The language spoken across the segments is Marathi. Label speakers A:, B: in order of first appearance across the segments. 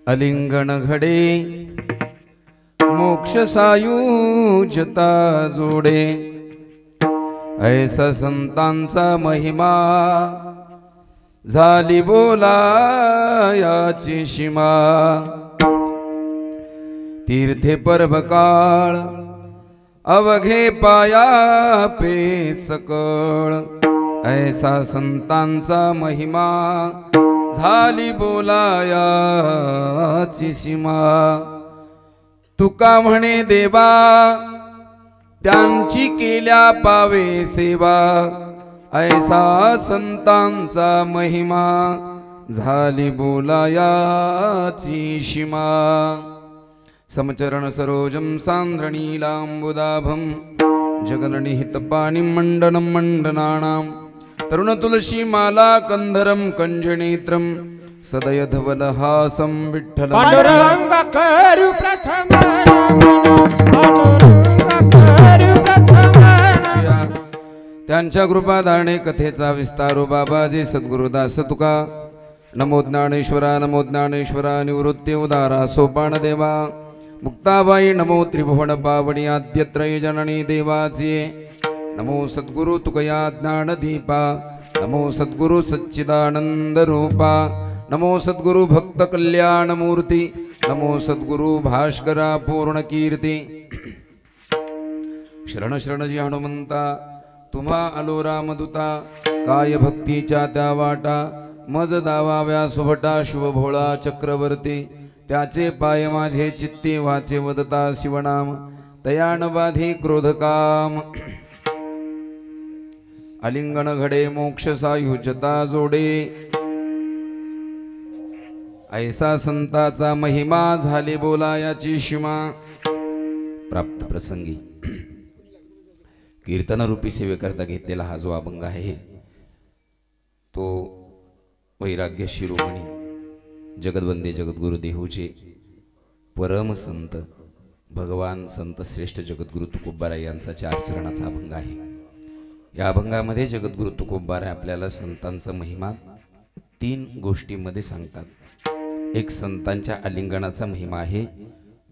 A: अलिंगण घडे मोक्ष सायुज्यता जोडे, ऐसा संतांचा महिमा झाली बोलायाची सीमा। तीर्थे पर्वकाळ अवघे पाया पे सकळ, ऐसा संतांचा महिमा झाली बोलायाची सीमा। तुका म्हणे देवा त्यांची केल्या पावे सेवा, ऐसा संतांचा महिमा झाली बोलायाची सीमा। समचरण सरोजम सांद्रणीलांबुदाभं जगन्निहितपाणिं मण्डनं मण्डनानां, तरुण तुलसी माला कंधरं कंजनेत्रं सदयधवलहासं विठ्ठलं।
B: पांडुरंग करू प्रथम
A: त्यांच्या कृपादाने कथेचा विस्तारो बाबाजी सद्गुरुदास तुका। नमो ज्ञानेश्वरा नमो ज्ञानेश्वरा निवृत्ती उदारा सोपान देवा। मुक्ताबाई नमो त्रिभुवन पावनी आद्यत्रय जननी देवाची। नमो सद्गुरु तुकया ज्ञानदीपा, नमो सद्गुरु सच्चिदानंद रूपा, नमो सद्गुरु भक्त कल्याण मूर्ती, नमो सद्गुरु भास्करा पूर्ण कीर्ती। शरण शरण जी हनुमंता तुम्हा आलो रामदूता, काय भक्तीच्या त्या वाटा मज दावाव्या सुभटा शिवभोळा चक्रवर्ती। त्याचे पाय माझे चित्ते वाचे वदता शिवनाम, तयान बाधी क्रोधकाम। अलिंगण घडे मोक्ष सायुज्यता जोडे, ऐसा संताचा महिमा झाली बोलायाची सीमा। प्राप्त प्रसंगी कीर्तन रूपी सेवेकरता घेतलेला हा जो अभंग आहे तो वैराग्य शिरोमणी जगदवंदे जगद्गुरु देहूचे परम संत भगवान संत श्रेष्ठ जगद्गुरु तुकोबाराय यांचा 4 चरणाचा अभंग आहे। या अभंगामध्ये जगद्गुरु तुकोबाराय आपल्याला संतांचा महिमा 3 गोष्टींमध्ये सांगतात। एक संतांच्या आलिंगनाचा महिमा आहे,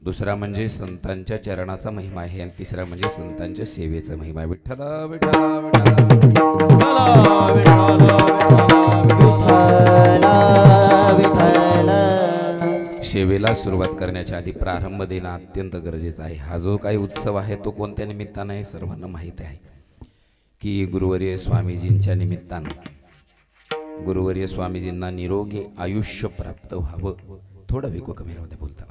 A: दुसरा म्हणजे संतांच्या चरणाचा महिमा आहे, आणि तिसरा म्हणजे संतांच्या सेवेचा महिमा आहे। विठ्ठल विठ्ठल विठ्ठल। सेवेला सुरुवात करण्याच्या आधी प्रारंभ देणं अत्यंत गरजेचं आहे। हा जो काही उत्सव आहे तो कोणत्या निमित्तानं आहे सर्वांना माहीत आहे की गुरुवर्य स्वामीजींच्या निमित्तानं गुरुवर्य स्वामीजींना निरोगी आयुष्य प्राप्त व्हावं। थोडं वेगळं कमेऱ्यामध्ये बोलता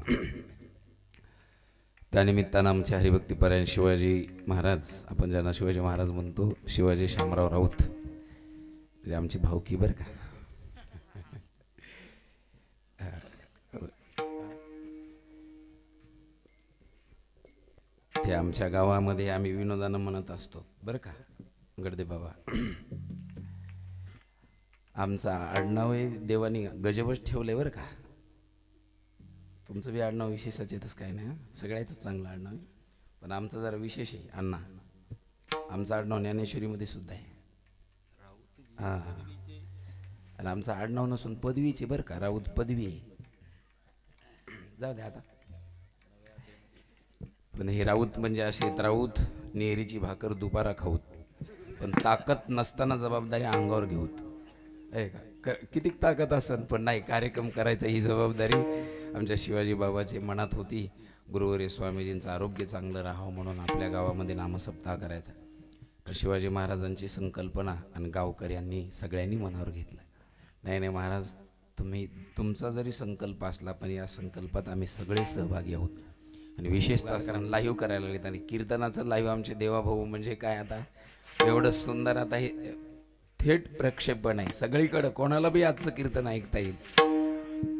A: त्यानिमित्तानं आमचे हरिभक्तीपरायण शिवाजी महाराज, आपण ज्यांना शिवाजी महाराज म्हणतो, शिवाजी शामराव राऊत, म्हणजे आमची भावकी बरं का। ते आमच्या गावामध्ये आम्ही विनोदानं म्हणत असतो बरं का, गडदे बाबा। आमचा आडनाव आहे देवानी गजबच ठेवलंय बरं का। तुमचं बी आडनाव विशेषच येतच काय नाही, सगळ्याच चांगलं आडनाव आहे, पण आमचं जरा विशेष आहे अण्णा। आमचं आडनाव ज्ञानेश्वरीमध्ये सुद्धा आहे। हां, आणि आमचं आडनाव नसून पदवीचे बरं का, राऊत पदवी आहे। जाऊ द्या आता, पण हे राऊत म्हणजे असे राऊत नेहरीची भाकर दुपारा खाऊत, पण ताकद नसताना जबाबदारी अंगावर घेऊत आहे का। किती ताकद असन पण नाही, कार्यक्रम करायचा ही जबाबदारी आमच्या शिवाजी बाबाची मनात होती। गुरुवर्य स्वामीजींचं आरोग्य चांगलं राहावं म्हणून आपल्या गावामध्ये नामसप्ताह करायचा। तर शिवाजी महाराजांची संकल्पना आणि गावकऱ्यांनी सगळ्यांनी मनावर घेतलं। नाही नाही महाराज, तुमचा जरी संकल्प असला पण या संकल्पात आम्ही सगळे सहभागी आहोत। आणि विशेषतः कारण लाईव्ह करायला लागलेत, आणि कीर्तनाचं लाईव्ह आमचे देवाभाऊ म्हणजे काय आता एवढं सुंदर, आता हे थेट प्रक्षेपण आहे सगळीकडं, कोणाला बी आजचं कीर्तन ऐकता येईल।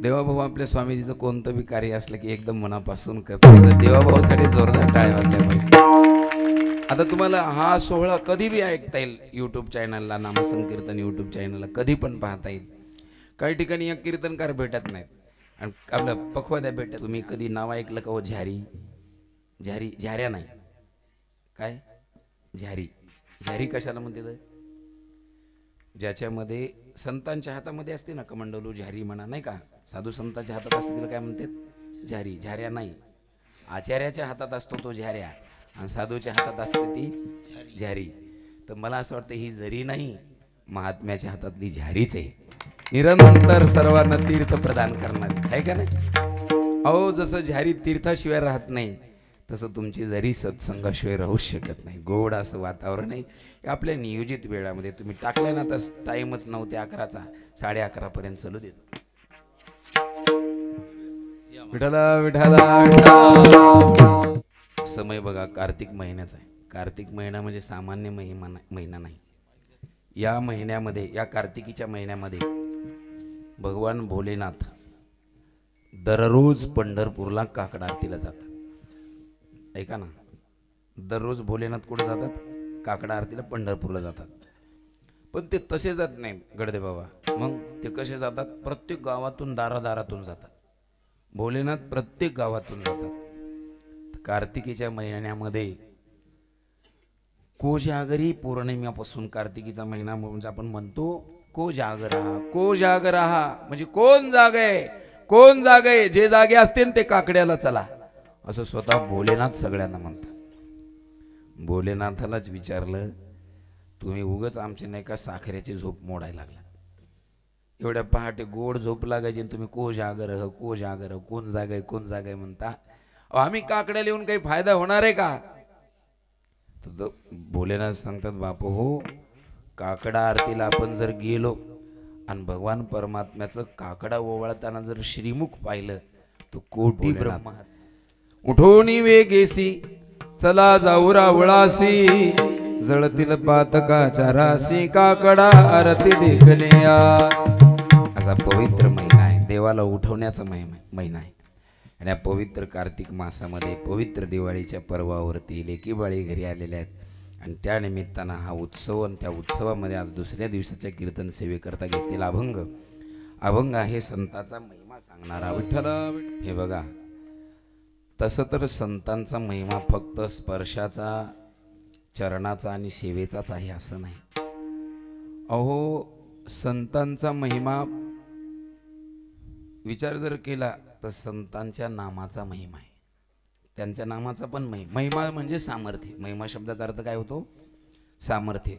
A: देवाभाऊ आपल्या स्वामीजीचं कोणतं बी कार्य असलं की एकदम मनापासून करतात। देवाभाऊसाठी जोरदार टाळ्या वाजल्या पाहिजे। आता तुम्हाला हा सोहळा कधी बी ऐकता येईल यूट्यूब चॅनलला, नामसंकीर्तन यूट्यूब चॅनलला कधी पण पाहता येईल। काही ठिकाणी या कीर्तनकार भेटत नाहीत आणि आपलं पखवाद्या भेटत। तुम्ही कधी नाव ऐकलं का हो झारी? झारी झाऱ्या नाही काय, झारी झारी कशाला म्हणते? ज्याच्यामध्ये संतांच्या हातामध्ये असते ना कमंडलू, झारी म्हणा नाही का, साधू संतांच्या हातात असते तिला काय म्हणतात? झारी. झाऱ्या नाही, आचार्याच्या हातात असतो तो झाऱ्या, आणि साधूच्या हातात असते ती झारी. तर मला असं वाटतं ही जरी नाही, महात्म्याच्या हातातली झारीच आहे, निरंतर सर्वांना तीर्थ प्रदान करणारी आहे का नाही? अहो जसं झारी तीर्थाशिवाय राहत नाही, तसं तुमची जरी सत्संगाशिवाय राहूच शकत नाही. गोड असं वातावरण आहे. आपल्या नियोजित वेळामध्ये तुम्ही टाकल्या ना, तर टाईमच 9 ते 11चा, 11:30 पर्यंत चालू देतो. विठाला विठाला विठा. समय बघा कार्तिक महिन्याचा आहे. कार्तिक महिना म्हणजे सामान्य महिना नाही. या महिन्यामध्ये, या कार्तिकीच्या महिन्यामध्ये भगवान भोलेनाथ दररोज पंढरपूरला काकडा आरतीला जातात. ऐका ना, दररोज भोलेनाथ कुठे जातात? काकडा आरतीला पंढरपूरला जातात. पण ते तसे जात नाही गडदे बाबा. मग ते कसे जातात? प्रत्येक गावातून, दारादारातून जातात. भोलेनाथ प्रत्येक गावातून जातात. कार्तिकीच्या महिन्यामध्ये कोजागरी पौर्णिमेपासून कार्तिकीचा महिना म्हणजे आपण म्हणतो कोजागरा. कोजागरा म्हणजे कोण जागे, कोण जागे, जे जागे असते ते काकड्याला चला, असं स्वतः भोलेनाथ सगळ्यांना म्हणतात. भोलेनाथालाच विचारलं, तुम्ही उगच आमची नाही का साखरेची झोप मोडायला लागला? एवढ्या पहाटे गोड झोप लागायची आणि तुम्ही कोजागर कोजागर, कोण जागे कोण जागे म्हणता. आम्ही काकड्याला येऊन काही फायदा होणार आहे का? तर भोलेनाथ सांगतात, बापू हो, काकडा आरतीला आपण जर गेलो आणि भगवान परमात्म्याचं काकडा ओवाळताना जर श्रीमुख पाहिलं तर कोटी ब्रह्मा उठून वेगेसी चला जाऊ रावळासी, जळतील पातकाच्या राशी काकडा आरती देखल्या. असा पवित्र महिना आहे, देवाला उठवण्याचा महिना आहे. आणि या पवित्र कार्तिक मासामध्ये पवित्र दिवाळीच्या पर्वावरती लेकी बाळी घरी आलेल्या आहेत. आणि त्या निमित्तानं हा उत्सव, आणि त्या उत्सवामध्ये आज दुसऱ्या दिवसाच्या कीर्तन सेवेकरता घेतलेला अभंग, अभंग आहे संतांचा महिमा सांगणारा. विठ्ठल हे बघा, तसं तर संतांचा महिमा फक्त स्पर्शाचा, चरणाचा आणि सेवेचाच आहे असं नाही. अहो संतांचा महिमा विचार जर केला तर संतांच्या नामाचा महिमा आहे. त्यांच्या नामाचा पण महिमा म्हणजे सामर्थ्य. महिमा शब्दाचा अर्थ काय होतो? सामर्थ्य.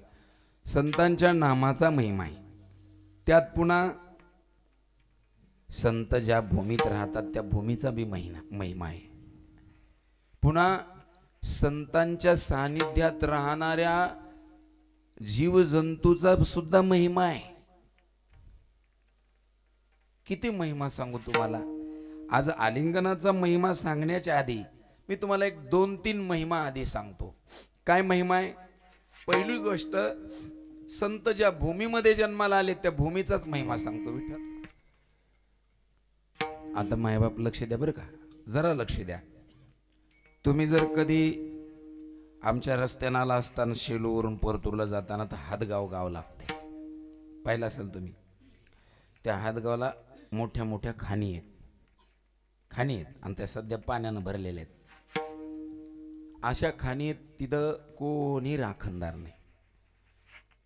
A: संतांच्या नामाचा महिमा आहे. त्यात पुन्हा संत ज्या भूमीत राहतात त्या भूमीचा बी महिमा आहे. पुन्हा संतांच्या सानिध्यात राहणाऱ्या जीवजंतूचा सुद्धा महिमा आहे. किती महिमा सांगू तुम्हाला. आज आलिंगनाचा महिमा सांगण्याच्या आधी मी तुम्हाला एक 2-3 महिमा आधी सांगतो. काय महिमा आहे? पहिली गोष्ट, संत ज्या भूमीमध्ये जन्माला आले त्या भूमीचाच महिमा सांगतो. विठ्ठल आता मायबाप लक्ष द्या बरं का, जरा लक्ष द्या. तुम्ही जर कधी आमच्या रस्त्यानं आला असताना शेलूवरून परतूरला जाताना तर हातगाव गाव लागते, पाहिलं असेल तुम्ही. त्या हातगावला मोठ्या मोठ्या खाणी आहेत, खाणी आहेत आणि त्या सध्या पाण्यानं भरलेल्या आहेत. अशा खाणी आहेत, तिथं कोणी राखणदार नाही.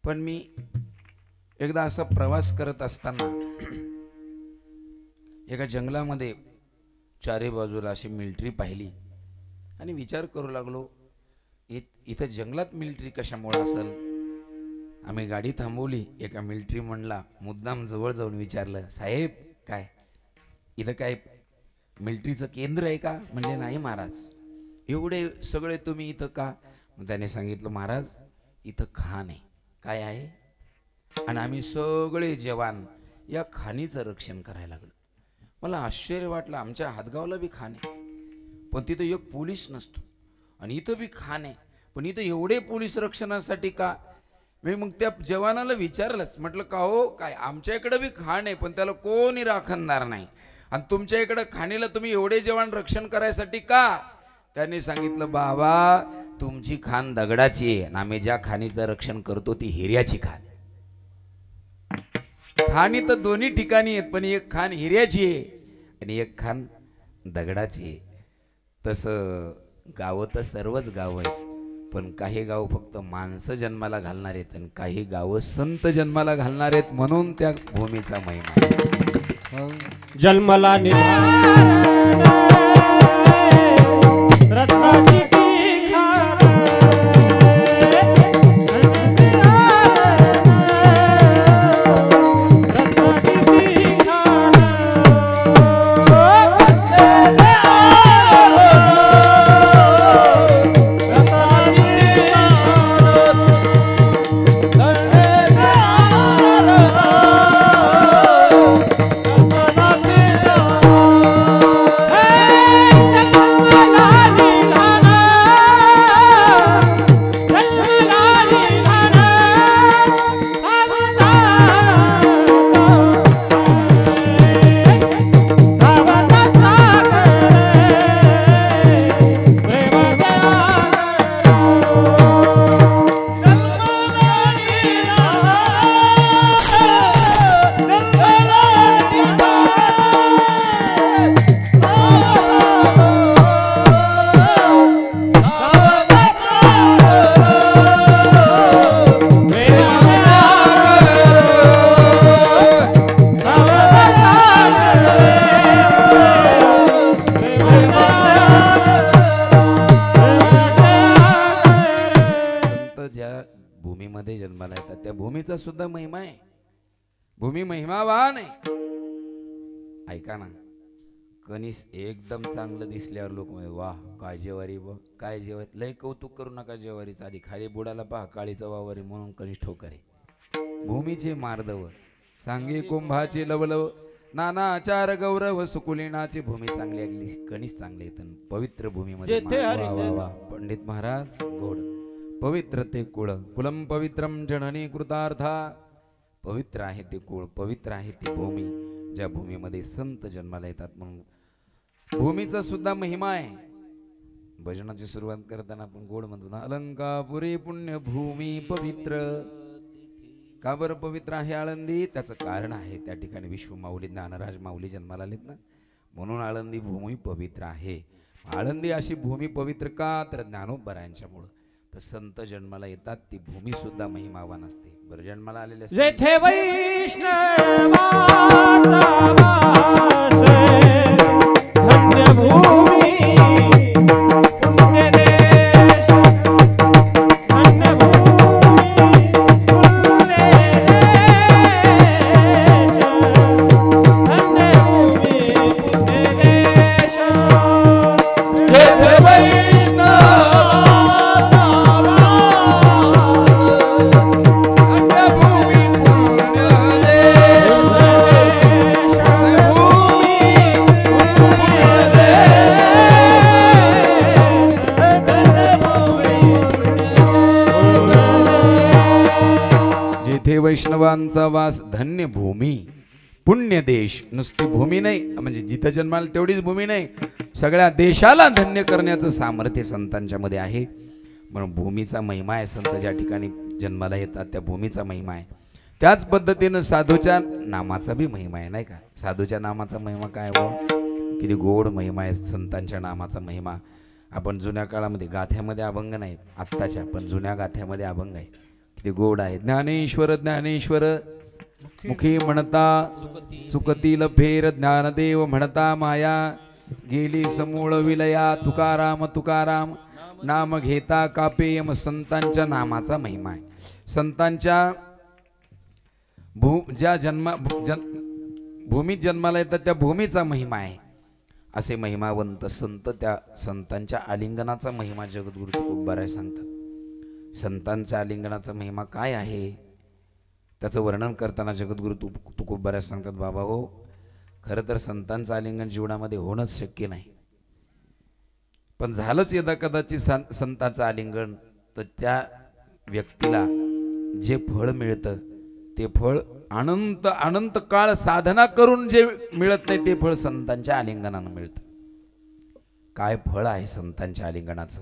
A: पण मी एकदा असा प्रवास करत असताना एका जंगलामध्ये चारी बाजूला अशी मिलिटरी पाहिली आणि विचार करू लागलो, इथं जंगलात मिलिटरी कशामुळे असेल. आम्ही गाडी थांबवली. एका मिलिटरी म्हणला मुद्दाम जवळ जाऊन विचारलं, साहेब काय इथं काय मिलिटरीचं केंद्र आहे का? म्हणजे नाही महाराज. एवढे सगळे तुम्ही इथं का? मग त्याने सांगितलं, महाराज इथं खाण आहे. काय आहे? आणि आम्ही सगळे जवान या खाणीचं रक्षण करायला लागलो. मला आश्चर्य वाटलं, आमच्या हातगावला बी खाण आहे पण तिथं एक पोलीस नसतो, आणि इथं बी खाण आहे पण इथं एवढे पोलीस रक्षणासाठी का? मी मग त्या जवानाला विचारलंच, म्हटलं का हो काय, आमच्या इकडे बी खाण आहे पण त्याला कोणी राखणदार नाही, आणि तुमच्या इकडे खाणीला तुम्ही एवढे जवान रक्षण करायसाठी का? त्यांनी सांगितलं, बाबा तुमची खाण दगडाची आहे आणि आम्ही ज्या खाणीचं रक्षण करतो ती हिऱ्याची खाण. खाणी तर दोन्ही ठिकाणी आहेत पण एक खाण हिऱ्याची आहे आणि एक खाण दगडाची आहे. तसं गावं तर सर्वच गाव आहेत, पण काही गाव फक्त माणसं जन्माला घालणार आहेत आणि काही गावं संत जन्माला घालणार आहेत, म्हणून त्या भूमीचा महिमा.
B: जन्मला निधान रत्नाची दिखार
A: भूमीमध्ये जन्माला येतात त्या भूमीचा सुद्धा महिमा आहे. भूमी महिमावान आहे. ऐका ना, कणीस एकदम चांगलं दिसल्यावर लोक म्हणे वाह काय जेवारी, काय जेवारी. लय कौतुक करू नका जेवारीचं, आधी खाली बुडाला पहा काळीचा वावरी म्हणून कणीस ठोकरे. भूमीचे मार्दव सांगे कुंभाचे लवलव नाना आचार गौरव सुकुलिनाची भूमी चांगली लागली, कणीस चांगले येत. पवित्र भूमीमध्ये पंडित महाराज गोड पवित्र ते कुळ कुलम पवित्रम जननी कृतार्था. पवित्र आहे ते कुळ, पवित्र आहे ती भूमी, ज्या भूमीमध्ये संत जन्माला येतात. म्हणून भूमीचा सुद्धा महिमा आहे. भजनाची सुरुवात करताना आपण गोड म्हणतो ना, अलंकापुरी पुण्य भूमी पवित्र. का बरं पवित्र आहे आळंदी? त्याचं कारण आहे, त्या ठिकाणी विश्व माऊली ज्ञानराज माऊली जन्माला आलेत ना, म्हणून आळंदी भूमी पवित्र आहे. आळंदी अशी भूमी पवित्र का? तर ज्ञानोबरायांच्यामुळं. तर संत जन्माला येतात ती भूमी सुद्धा महिमावान असते. बरं, जन्माला आलेले
B: जेथे वैष्णवाचा वास धन्य भूमी पुण्य देश, धन्य भूमी पुण्य देश, धन्य भूमी पुण्य देश. जेथे वैष्णव
A: वैष्णवांचा वास धन्य भूमी पुण्य देश. नुसती भूमी नाही, म्हणजे जिथं जन्माला तेवढीच भूमी नाही, सगळ्या देशाला धन्य करण्याचं सामर्थ्य संतांच्या मध्ये आहे. म्हणून भूमीचा महिमा आहे. संत ज्या ठिकाणी जन्माला येतात त्या भूमीचा महिमा आहे. त्याच पद्धतीनं साधूच्या नामाचा बी महिमा आहे, नाही का? साधूच्या नामाचा महिमा काय हो? किती गोड महिमा आहे संतांच्या नामाचा महिमा. आपण जुन्या काळामध्ये गाथ्यामध्ये अभंग नाही आत्ताच्या, पण जुन्या गाथ्यामध्ये अभंग आहे, किती गोड आहे. ज्ञानेश्वर ज्ञानेश्वर मुखी म्हणता चुकतील फेर, ज्ञानदेव म्हणता माया गेली समूळ विलया. तुकाराम तुकाराम नाम घेता कापेयम. संतांच्या नामाचा महिमा आहे. संतांच्या ज्या भूमीत जन्माला येतात त्या भूमीचा महिमा आहे. असे महिमावंत संत, त्या संतांच्या आलिंगनाचा महिमा जगद्गुरु तुकोबाराय सांगतात. संतांच्या आलिंगनाचा महिमा काय आहे त्याचं वर्णन करताना जगद्गुरु तुकोबाराय सांगतात, बाबा हो, खरं तर संतांचं आलिंगन जीवनामध्ये होणंच शक्य नाही, पण झालंच यदा कदाचित संतांचं आलिंगन, तर त्या व्यक्तीला जे फळ मिळतं ते फळ अनंत अनंत काळ साधना करून जे मिळत नाही ते फळ संतांच्या आलिंगनानं मिळतं. काय फळ आहे संतांच्या आलिंगनाचं?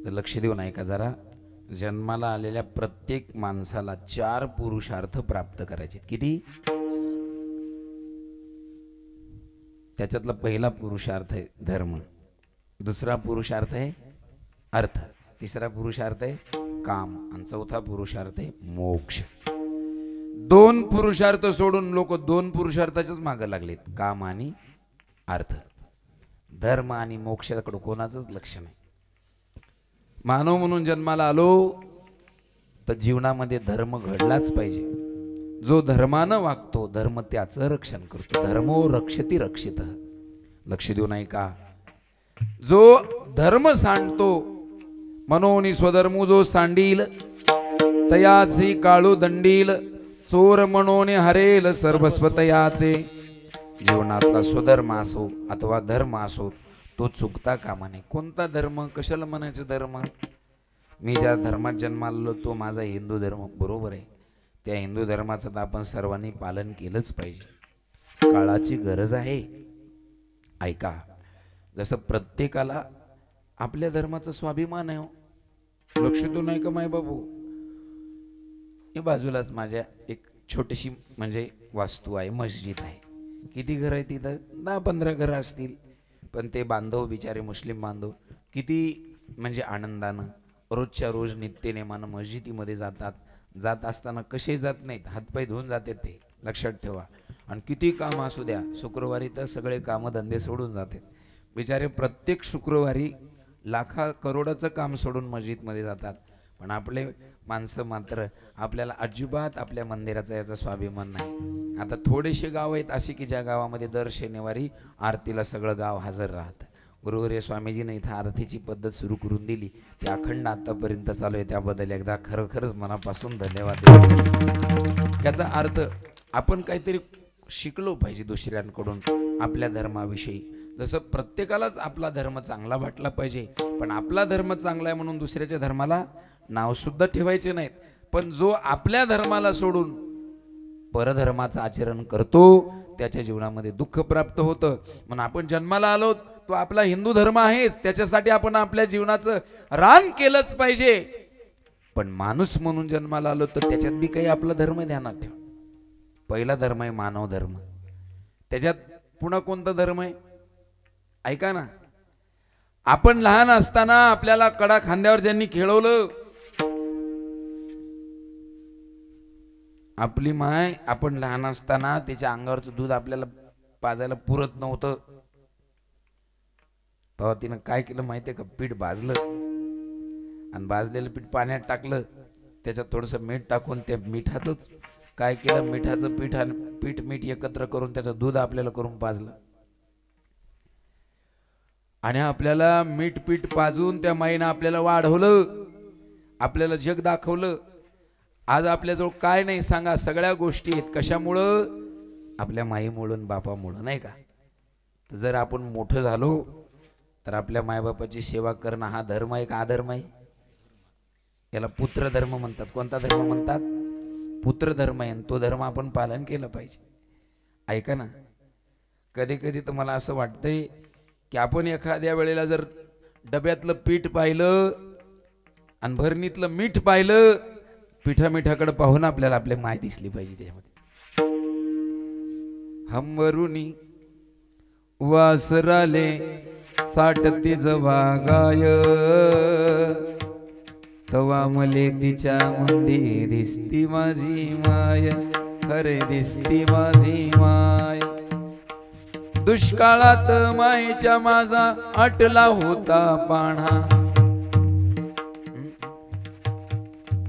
A: तर लक्ष देऊन ऐका जरा. जन्माला आलेल्या प्रत्येक माणसाला 4 पुरुषार्थ प्राप्त करायचे. किती? त्याच्यातला पहिला पुरुषार्थ आहे धर्म, दुसरा पुरुषार्थ आहे अर्थ, तिसरा पुरुषार्थ आहे काम, आणि चौथा पुरुषार्थ आहे मोक्ष. दोन पुरुषार्थ सोडून लोक दोन पुरुषार्थाच्याच मागे लागलेत, काम आणि अर्थ. धर्म आणि मोक्षाकडे कोणाचंच लक्ष नाही. मानव म्हणून जन्माला आलो तर जीवनामध्ये धर्म घडलाच पाहिजे. जो धर्मानं वागतो धर्म त्याचं रक्षण करतो. धर्मो रक्षती रक्षित. लक्ष देऊ नाही का? जो धर्म सांडतो मनोनी स्वधर्मो जो सांडील तयाची काळू दंडील. चोर मनोने हरेल सर्वस्व तयाचे. जीवनातला स्वधर्म असो अथवा धर्म असो तो चुकता कामा नये. कोणता धर्म? कशाला म्हणायचं धर्म? मी ज्या धर्मात जन्माला आलो तो माझा हिंदू धर्म, बरोबर आहे. त्या हिंदू धर्माचं तर आपण सर्वांनी पालन केलंच पाहिजे. काळाची गरज आहे. ऐका, जसं प्रत्येकाला आपल्या धर्माचा स्वाभिमान आहे हो. लक्ष देऊ नाही का माय बाबू? हे बाजूलाच माझ्या एक छोटीशी म्हणजे वास्तू आहे, मस्जिद आहे. किती घर आहे तिथं? 10-15 घरं असतील. पण ते बांधव बिचारे मुस्लिम बांधव किती म्हणजे आनंदानं रोजच्या रोज नित्यनेमानं मस्जिदीमध्ये जातात. जात असताना कसे जात नाहीत, हातपाय धुवून जातात ते, लक्षात ठेवा. आणि किती काम असू द्या, शुक्रवारी तर सगळे कामधंदे सोडून जातात बिचारे. प्रत्येक शुक्रवारी लाखा करोडाचं काम सोडून मस्जिदमध्ये जातात. पण आपले माणसं मात्र आपल्याला अजिबात आपल्या मंदिराचा याचा स्वाभिमान नाही. आता थोडेसे गाव आहेत असे की ज्या गावामध्ये दर शनिवारी आरतीला सगळं गाव हजर राहतं. गुरुवर्य स्वामीजीने इथं आरतीची पद्धत सुरू करून दिली, ती अखंड आतापर्यंत चालू आहे. त्याबद्दल एकदा खरंच मनापासून धन्यवाद. याचा अर्थ आपण काहीतरी शिकलो पाहिजे दुसऱ्यांकडून आपल्या धर्माविषयी. जसं प्रत्येकालाच आपला धर्म चांगला वाटला पाहिजे, पण आपला धर्म चांगला आहे म्हणून दुसऱ्याच्या धर्माला नाव सुद्धा ठेवायचे नाहीत. पण जो आपल्या धर्माला सोडून परधर्माचं आचरण करतो त्याच्या जीवनामध्ये दुःख प्राप्त होतं. म्हणून आपण जन्माला आलो तो आपला हिंदू धर्म आहेच, त्याच्यासाठी आपण आपल्या जीवनाचं रान केलंच पाहिजे. पण माणूस म्हणून जन्माला आलो तर त्याच्यात बी काही आपला धर्म ध्यानात ठेव. पहिला धर्म आहे मानव धर्म. त्याच्यात पुन्हा कोणता धर्म आहे? ऐका ना, आपण लहान असताना आपल्याला कडा खांद्यावर ज्यांनी खेळवलं, आपली माय, आपण लहान असताना तिच्या अंगावरचं दूध आपल्याला पाजायला पुरत नव्हतं, तेव्हा तिनं काय केलं माहितीये का? पीठ भाजलं आणि भाजलेलं पीठ पाण्यात टाकलं, त्याच्यात थोडंसं मीठ टाकून त्या मिठाचंच काय केलं, मिठाचं पीठ आणि पीठ मीठ एकत्र करून त्याचं दूध आपल्याला करून पाजलं. आणि आपल्याला मीठ पीठ पाजून त्या माईनं आपल्याला वाढवलं, आपल्याला जग दाखवलं. आज आपल्याजवळ काय नाही सांगा, सगळ्या गोष्टी आहेत. कशामुळं? आपल्या माईमुळं बापामुळं, नाही का? तर जर आपण मोठं झालो तर आपल्या मायबापाची सेवा करणं हा धर्म आहे का अधर्म आहे? याला पुत्र धर्म म्हणतात. कोणता धर्म म्हणतात? पुत्र धर्म आहे. तो धर्म आपण पालन केलं पाहिजे. ऐका ना, कधी कधी तर मला असं वाटतंय की आपण एखाद्या वेळेला जर डब्यातलं पीठ पाहिलं आणि भरणीतलं मीठ पाहिलं, पिठाकडे पाहून आपल्याला आपली माय दिसली पाहिजे त्याच्यामध्ये. हमवरुनी वासराले साठती जवागाय, तवा मले तिच्या मध्ये दिसती माझी माय, खरे दिसती माझी माय. दुष्काळात मायेच्या माझा आटला होता पाणा.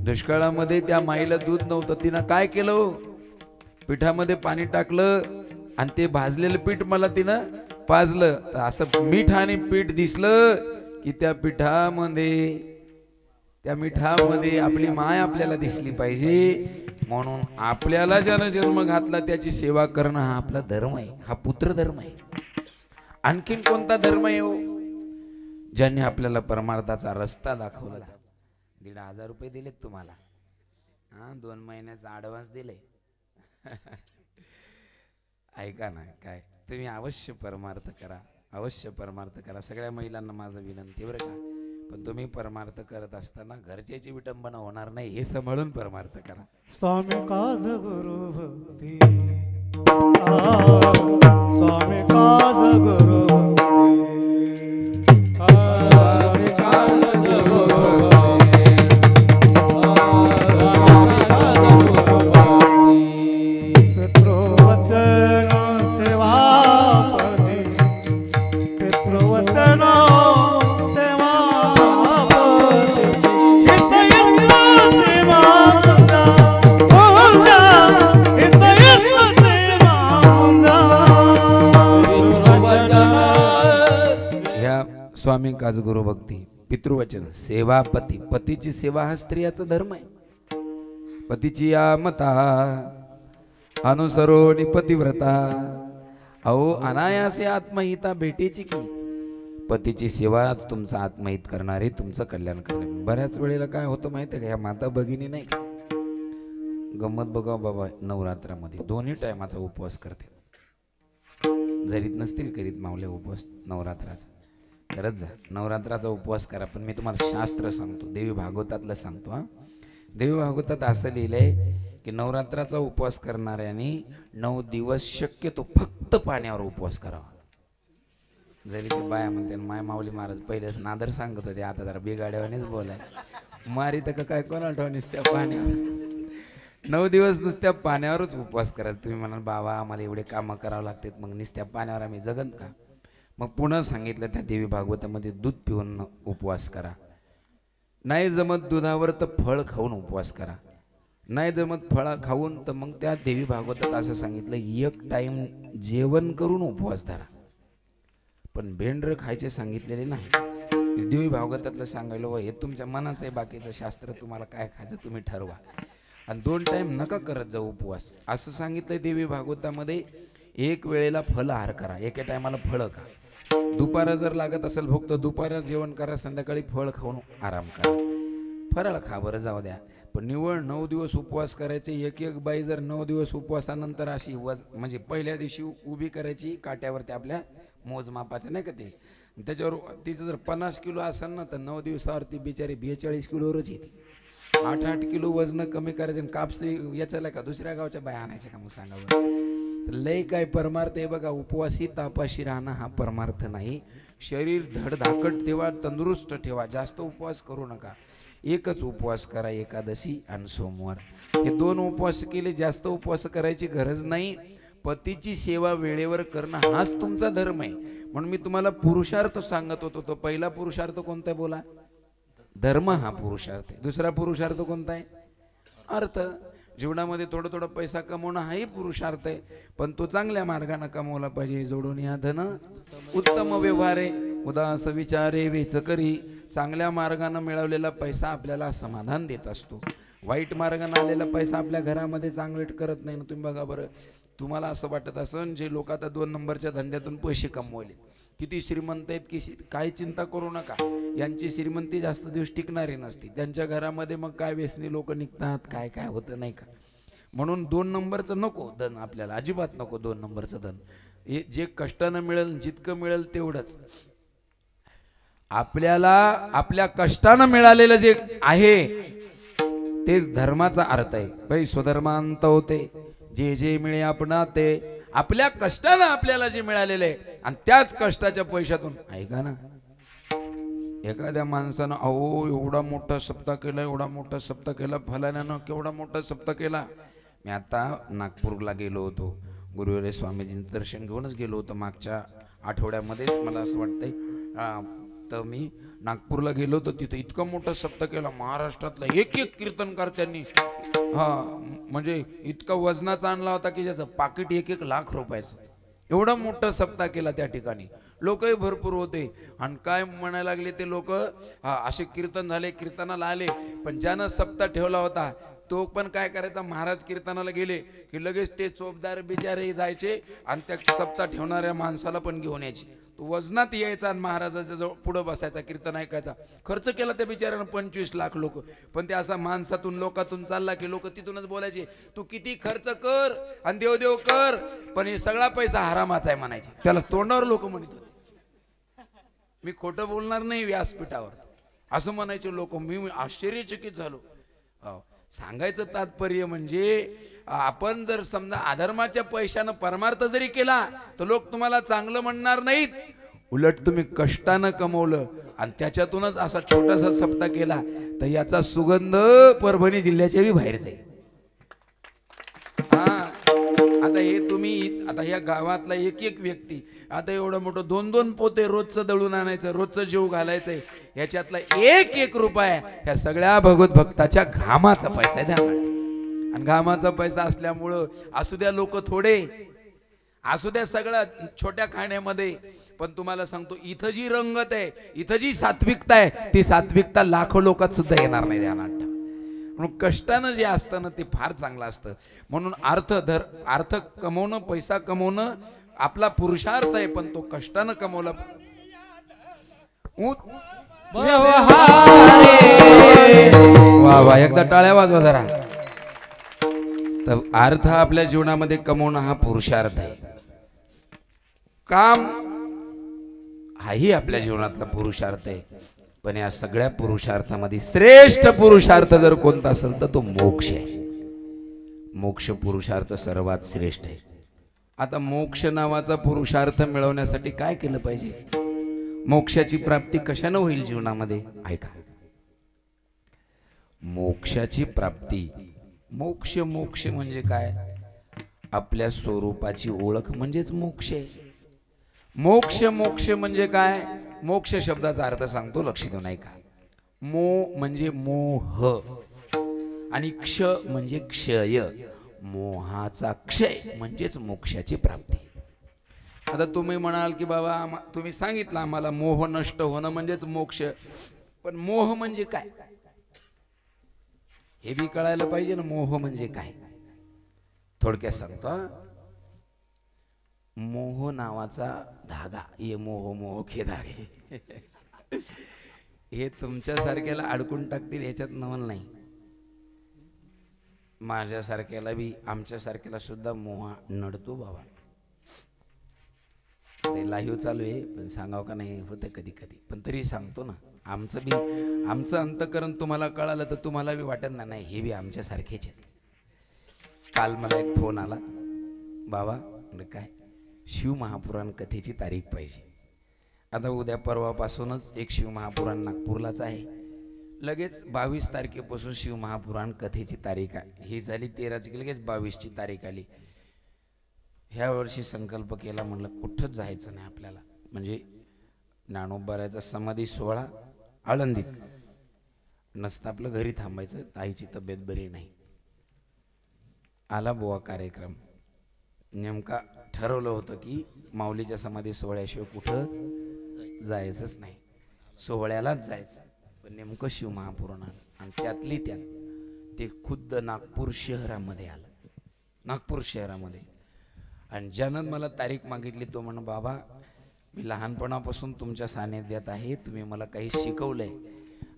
A: दुष्काळामध्ये त्या माईला दूध नव्हतं, तिनं काय केलं? पिठामध्ये पाणी टाकलं आणि ते भाजलेलं पीठ मला तिनं पाजलं. तर असं मीठ आणि पीठ दिसलं की त्या मिठामध्ये आपली माय आपल्याला दिसली पाहिजे. म्हणून आपल्याला ज्यानं जन्म घातला त्याची सेवा करणं हा आपला धर्म आहे, हा पुत्र धर्म आहे. आणखीन कोणता धर्म आहे हो? ज्यांनी आपल्याला परमार्थाचा रस्ता दाखवला. 1,500 रुपये दिलेत तुम्हाला, 2 महिन्याचा ऍडव्हान्स दिले. ऐका ना, काय तुम्ही अवश्य परमार्थ करा, अवश्य परमार्थ करा. सगळ्या महिलांना माझं विनंती बरं का. पण तुम्ही परमार्थ करत असताना घरच्याची विटंबना होणार नाही हे सांभाळून परमार्थ करा.
B: स्वामी काज गुरु भक्ती, स्वामी काज गुरु स्वामी काज गुरु
A: स्वामी काज गुरु भक्ती पितृवचन सेवा पती पतीची सेवा हा स्त्रियाचा धर्म आहे. पतीची या मता अनुसरोनी पतिव्रता. अहो अनायासे आत्महिता भेटेची की पतीची सेवाच तुमचं आत्महित करणारे तुमचं कल्याण करणारे. बऱ्याच वेळेला काय होतं माहिती आहे का, या माता भगिनी नाही का गंमत बघा बाबा, नवरात्रामध्ये दोन्ही टायमाचा उपवास करते. जरीत नसतील करीत मावले उपवास नवरात्राचा, करत जा नवरात्राचा उपवास करा. पण मी तुम्हाला शास्त्र सांगतो, देवी भागवतातलं सांगतो. हा देवी भागवतात असं लिहिलंय की नवरात्राचा उपवास करणाऱ्यांनी 9 दिवस शक्यतो फक्त पाण्यावर उपवास करावा. जरीचे बाया म्हणते माय माऊली महाराज पहिलेच नादर सांगत होते, आता जरा बिगाड्यावानेच बोलाय मारी तर काय कोणाला ठेवा नुसत्या पाण्यावर. 9 दिवस नुसत्या पाण्यावरच उपवास करायचा. तुम्ही म्हणाल बाबा आम्हाला एवढे कामं करावं लागतात, मग नुसत्या पाण्यावर आम्ही जगन का. मग पुन्हा सांगितलं त्या देवी भागवतामध्ये दूध पिऊन उपवास करा. नाही जमत दुधावर तर फळ खाऊन उपवास करा. नाही जमत फळा खाऊन तर मग त्या देवी भागवतात असं सांगितलं 1 टाइम जेवण करून उपवास धरा. पण भेंडर खायचे सांगितलेले नाही. देवी भागवतातलं सांगायला हे तुमच्या मनाचं आहे, बाकीचं शास्त्र तुम्हाला काय खायचं तुम्ही ठरवा. आणि 2 टाइम नका करत जाऊ उपवास असं सांगितलंय देवी भागवतामध्ये. 1 वेळेला फलहार करा, एका टायमाला फळं खा. दुपारा जर लागत असेल भोग तर दुपारा जेवण करा, संध्याकाळी फळ खाऊन आराम करा. फराळ खा बरं जाऊ द्या. पण निवळ 9 दिवस उपवास करायचे. एक बाई जर 9 दिवस उपवासानंतर अशी म्हणजे पहिल्या दिवशी उभी करायची काट्यावरती आपल्या मोजमापाचं नाही का ते, त्याच्यावर तिचं जर 50 किलो असेल ना तर 9 दिवसावर ती बिचारी 42 किलोवरच येते. 8 किलो वजन कमी करायचं. कापसे याचायला का दुसऱ्या गावच्या बाया आणायच्या का मग सांगा बरं. लय काय परमार्थ आहे बघा. उपवासी तापाशी राहणं हा परमार्थ नाही. शरीर धडधाकट ठेवा, तंदुरुस्त ठेवा. जास्त उपवास करू नका. एकच उपवास करा, एकादशी आणि सोमवार. हे 2 उपवास केले, जास्त उपवास करायची गरज नाही. पतीची सेवा वेळेवर करणं हाच तुमचा धर्म आहे. म्हणून मी तुम्हाला पुरुषार्थ सांगत होतो. तो पहिला पुरुषार्थ कोणता आहे बोला? धर्म हा पुरुषार्थ आहे. दुसरा पुरुषार्थ कोणता आहे? अर्थ. जीवनामध्ये थोडं पैसा कमवणं हाही पुरुषार्थ आहे, पण तो चांगल्या मार्गाने कमवला पाहिजे. जोडून या धन उत्तम व्यवहारे उदास विचारे वेच करी. चांगल्या मार्गाने मिळवलेला पैसा आपल्याला समाधान देत असतो. वाईट मार्गाने आलेला पैसा आपल्या घरामध्ये चांगलं करत नाही ना. तुम्ही बघा बरं, तुम्हाला असं वाटत असन जे लोक आता 2 नंबरच्या धंद्यातून पैसे कमवले किती श्रीमंत आहेत की काही चिंता करू नका. यांची श्रीमंती जास्त दिवस टिकणारी नसती. त्यांच्या घरामध्ये मग काय व्यसनी लोक निघतात, काय काय होतं नाही का. म्हणून 2 नंबरचं नको धन आपल्याला, अजिबात नको 2 नंबरचं धन. हे जे कष्टानं मिळेल जितकं मिळेल तेवढंच आपल्याला आपल्या कष्टानं मिळालेलं जे आहे तेच धर्माचा अर्थ आहे. भाई स्वधर्मांत होते जे जे मिळे आपणा ते. आपल्या कष्टानं आपल्याला जे मिळालेलं आहे आणि त्याच कष्टाच्या पैशातून ऐका ना, एखाद्या माणसानं अहो एवढा मोठा सप्ताह केला, एवढा मोठा सप्ताह केला, फलाण्यानं केवढा मोठा सप्ताह केला. मी आता नागपूरला गेलो होतो, गुरुवारी स्वामीजींचं दर्शन घेऊनच गेलो होतो मागच्या आठवड्यामध्येच. मला असं वाटतंय तर मी नागपूरला गेलो होतो. तिथं इतका मोठा सप्ताह केला. महाराष्ट्रातला एक कीर्तनकार त्यांनी म्हणजे इतका वजनाचा आणला होता की ज्याचं पाकिट 1 लाख रुपयाचं. एवढा मोठा सप्ताह केला त्या ठिकाणी. लोकही भरपूर होते. आणि काय म्हणायला लागले ते लोक, असे कीर्तन झाले, कीर्तनाला आले, पण ज्यानं सप्ताह ठेवला होता तो पण काय करायचा, महाराज कीर्तनाला गेले की लगेच ते चोपदार बिचारे जायचे आणि त्या सप्ताह ठेवणाऱ्या माणसाला पण घेऊन यायचे. तो वजनात यायचा आणि महाराजाच्या जवळ पुढं बसायचा, कीर्तन ऐकायचा. खर्च केला त्या बिचाऱ्यानं 25 लाख लोक. पण ते असा माणसातून लोकातून चालला की लोक तिथूनच बोलायचे, तू किती खर्च कर आणि देव कर, पण हे सगळा पैसा हरामाचा आहे म्हणायचे. त्याला तोंडावर लोक म्हणत होते. मी खोटं बोलणार नाही व्यासपीठावर, असं म्हणायचे लोक. मी आश्चर्यचकित झालो. सांगायचं तात्पर्य म्हणजे आपण जर समजा अधर्माच्या पैशानं परमार्थ जरी केला तर लोक तुम्हाला चांगलं म्हणणार नाहीत. उलट तुम्ही कष्टानं कमवलं आणि त्याच्यातूनच असा छोटासा सप्ताह केला तर याचा सुगंध परभणी जिल्ह्याच्या बी बाहेर जाईल. आता हे तुम्ही आता ह्या गावातला एक व्यक्ती आता एवढं मोठं 2-2 पोते रोजचं दळून आणायचं, रोजचं जेव घालायचंय, ह्याच्यातला 1 रुपया ह्या सगळ्या भगवत भक्ताच्या घामाचा पैसा द्या. आणि घामाचा पैसा असल्यामुळं असू द्या लोक थोडे, असू द्या सगळं छोट्या खाण्यामध्ये, पण तुम्हाला सांगतो इथं जी रंगत आहे, इथं जी सात्विकता आहे, ती सात्विकता लाखो लोकात सुद्धा येणार नाही ध्यानात ठेवा. म्हणून कष्टानं जे असतं ना ते फार चांगलं असतं. म्हणून अर्थ कमवणं, पैसा कमवणं आपला पुरुषार्थ आहे, पण तो कष्टानं कमवला. वा वा, एकदा टाळ्या वाजवा जरा. तर अर्थ आपल्या जीवनामध्ये कमवणं हा पुरुषार्थ आहे. काम हाही आपल्या जीवनातला पुरुषार्थ आहे, पण या सगळ्या पुरुषार्थामध्ये श्रेष्ठ पुरुषार्थ जर कोणता असेल तर तो मोक्ष आहे. मोक्ष पुरुषार्थ सर्वात श्रेष्ठ आहे. आता मोक्ष नावाचा पुरुषार्थ मिळवण्यासाठी काय केलं पाहिजे? मोक्षाची प्राप्ती कशानं होईल जीवनामध्ये? ऐका, मोक्षाची प्राप्ती, मोक्ष म्हणजे काय? आपल्या स्वरूपाची ओळख म्हणजेच मोक्ष आहे. मोक्ष म्हणजे काय? मोक्ष शब्दाचा अर्थ सांगतो, लक्ष देऊन ऐका. मो म्हणजे मोह आणि क्ष म्हणजे क्षय. मोहाचा क्षय म्हणजेच मोक्षाची प्राप्ती. आता तुम्ही म्हणाल की बाबा तुम्ही सांगितलं आम्हाला मोह नष्ट होणं म्हणजेच मोक्ष, पण मोह म्हणजे काय हे बी कळायला पाहिजे ना. मोह म्हणजे काय? थोडक्यात सांगतो. मोह नावाचा धागा, ये मोह मोह के धागे, हे तुमच्यासारख्याला अडकून टाकतील ह्याच्यात नवल नाही. माझ्यासारख्याला बी, आमच्यासारख्याला सुद्धा मोह नडतो बाबा. ते लाईव्ह चालू आहे, पण सांगावं का नाही होतं कधी कधी, पण तरी सांगतो ना. आमचं अंतकरण तुम्हाला कळालं तर तुम्हाला बी वाटत ना, नाही हे बी आमच्यासारखेच आहेत. काल मला एक फोन आला, बाबा म्हणजे काय, शिव महापुराण कथेची तारीख पाहिजे. आता उद्या परवापासूनच एक शिव महापुराण नागपूरलाच आहे. लगेच 22 तारखेपासून शिव महापुराण कथेची तारीख आहे. ही झाली 13ची, लगेच 22ची तारीख आली. ह्या वर्षी संकल्प केला, म्हणलं कुठंच जायचं नाही आपल्याला. म्हणजे ज्ञानोबारायचा समाधी सोहळा आळंदीत नसतं, आपलं घरी थांबायचं. आईची तब्येत बरी नाही. आला बुवा कार्यक्रम. नेमका ठरवलं होतं की माऊलीच्या समाधी सोहळ्याशिवाय कुठं जायचंच नाही, सोहळ्यालाच जायचं. पण नेमकं शिव महापुराण आणि त्यातली त्यात ते खुद्द नागपूर शहरामध्ये आलं. नागपूर शहरामध्ये. आणि ज्यानं मला तारीख मागितली तो म्हण, बाबा मी लहानपणापासून तुमच्या सानिध्यात आहे, तुम्ही मला काही शिकवलंय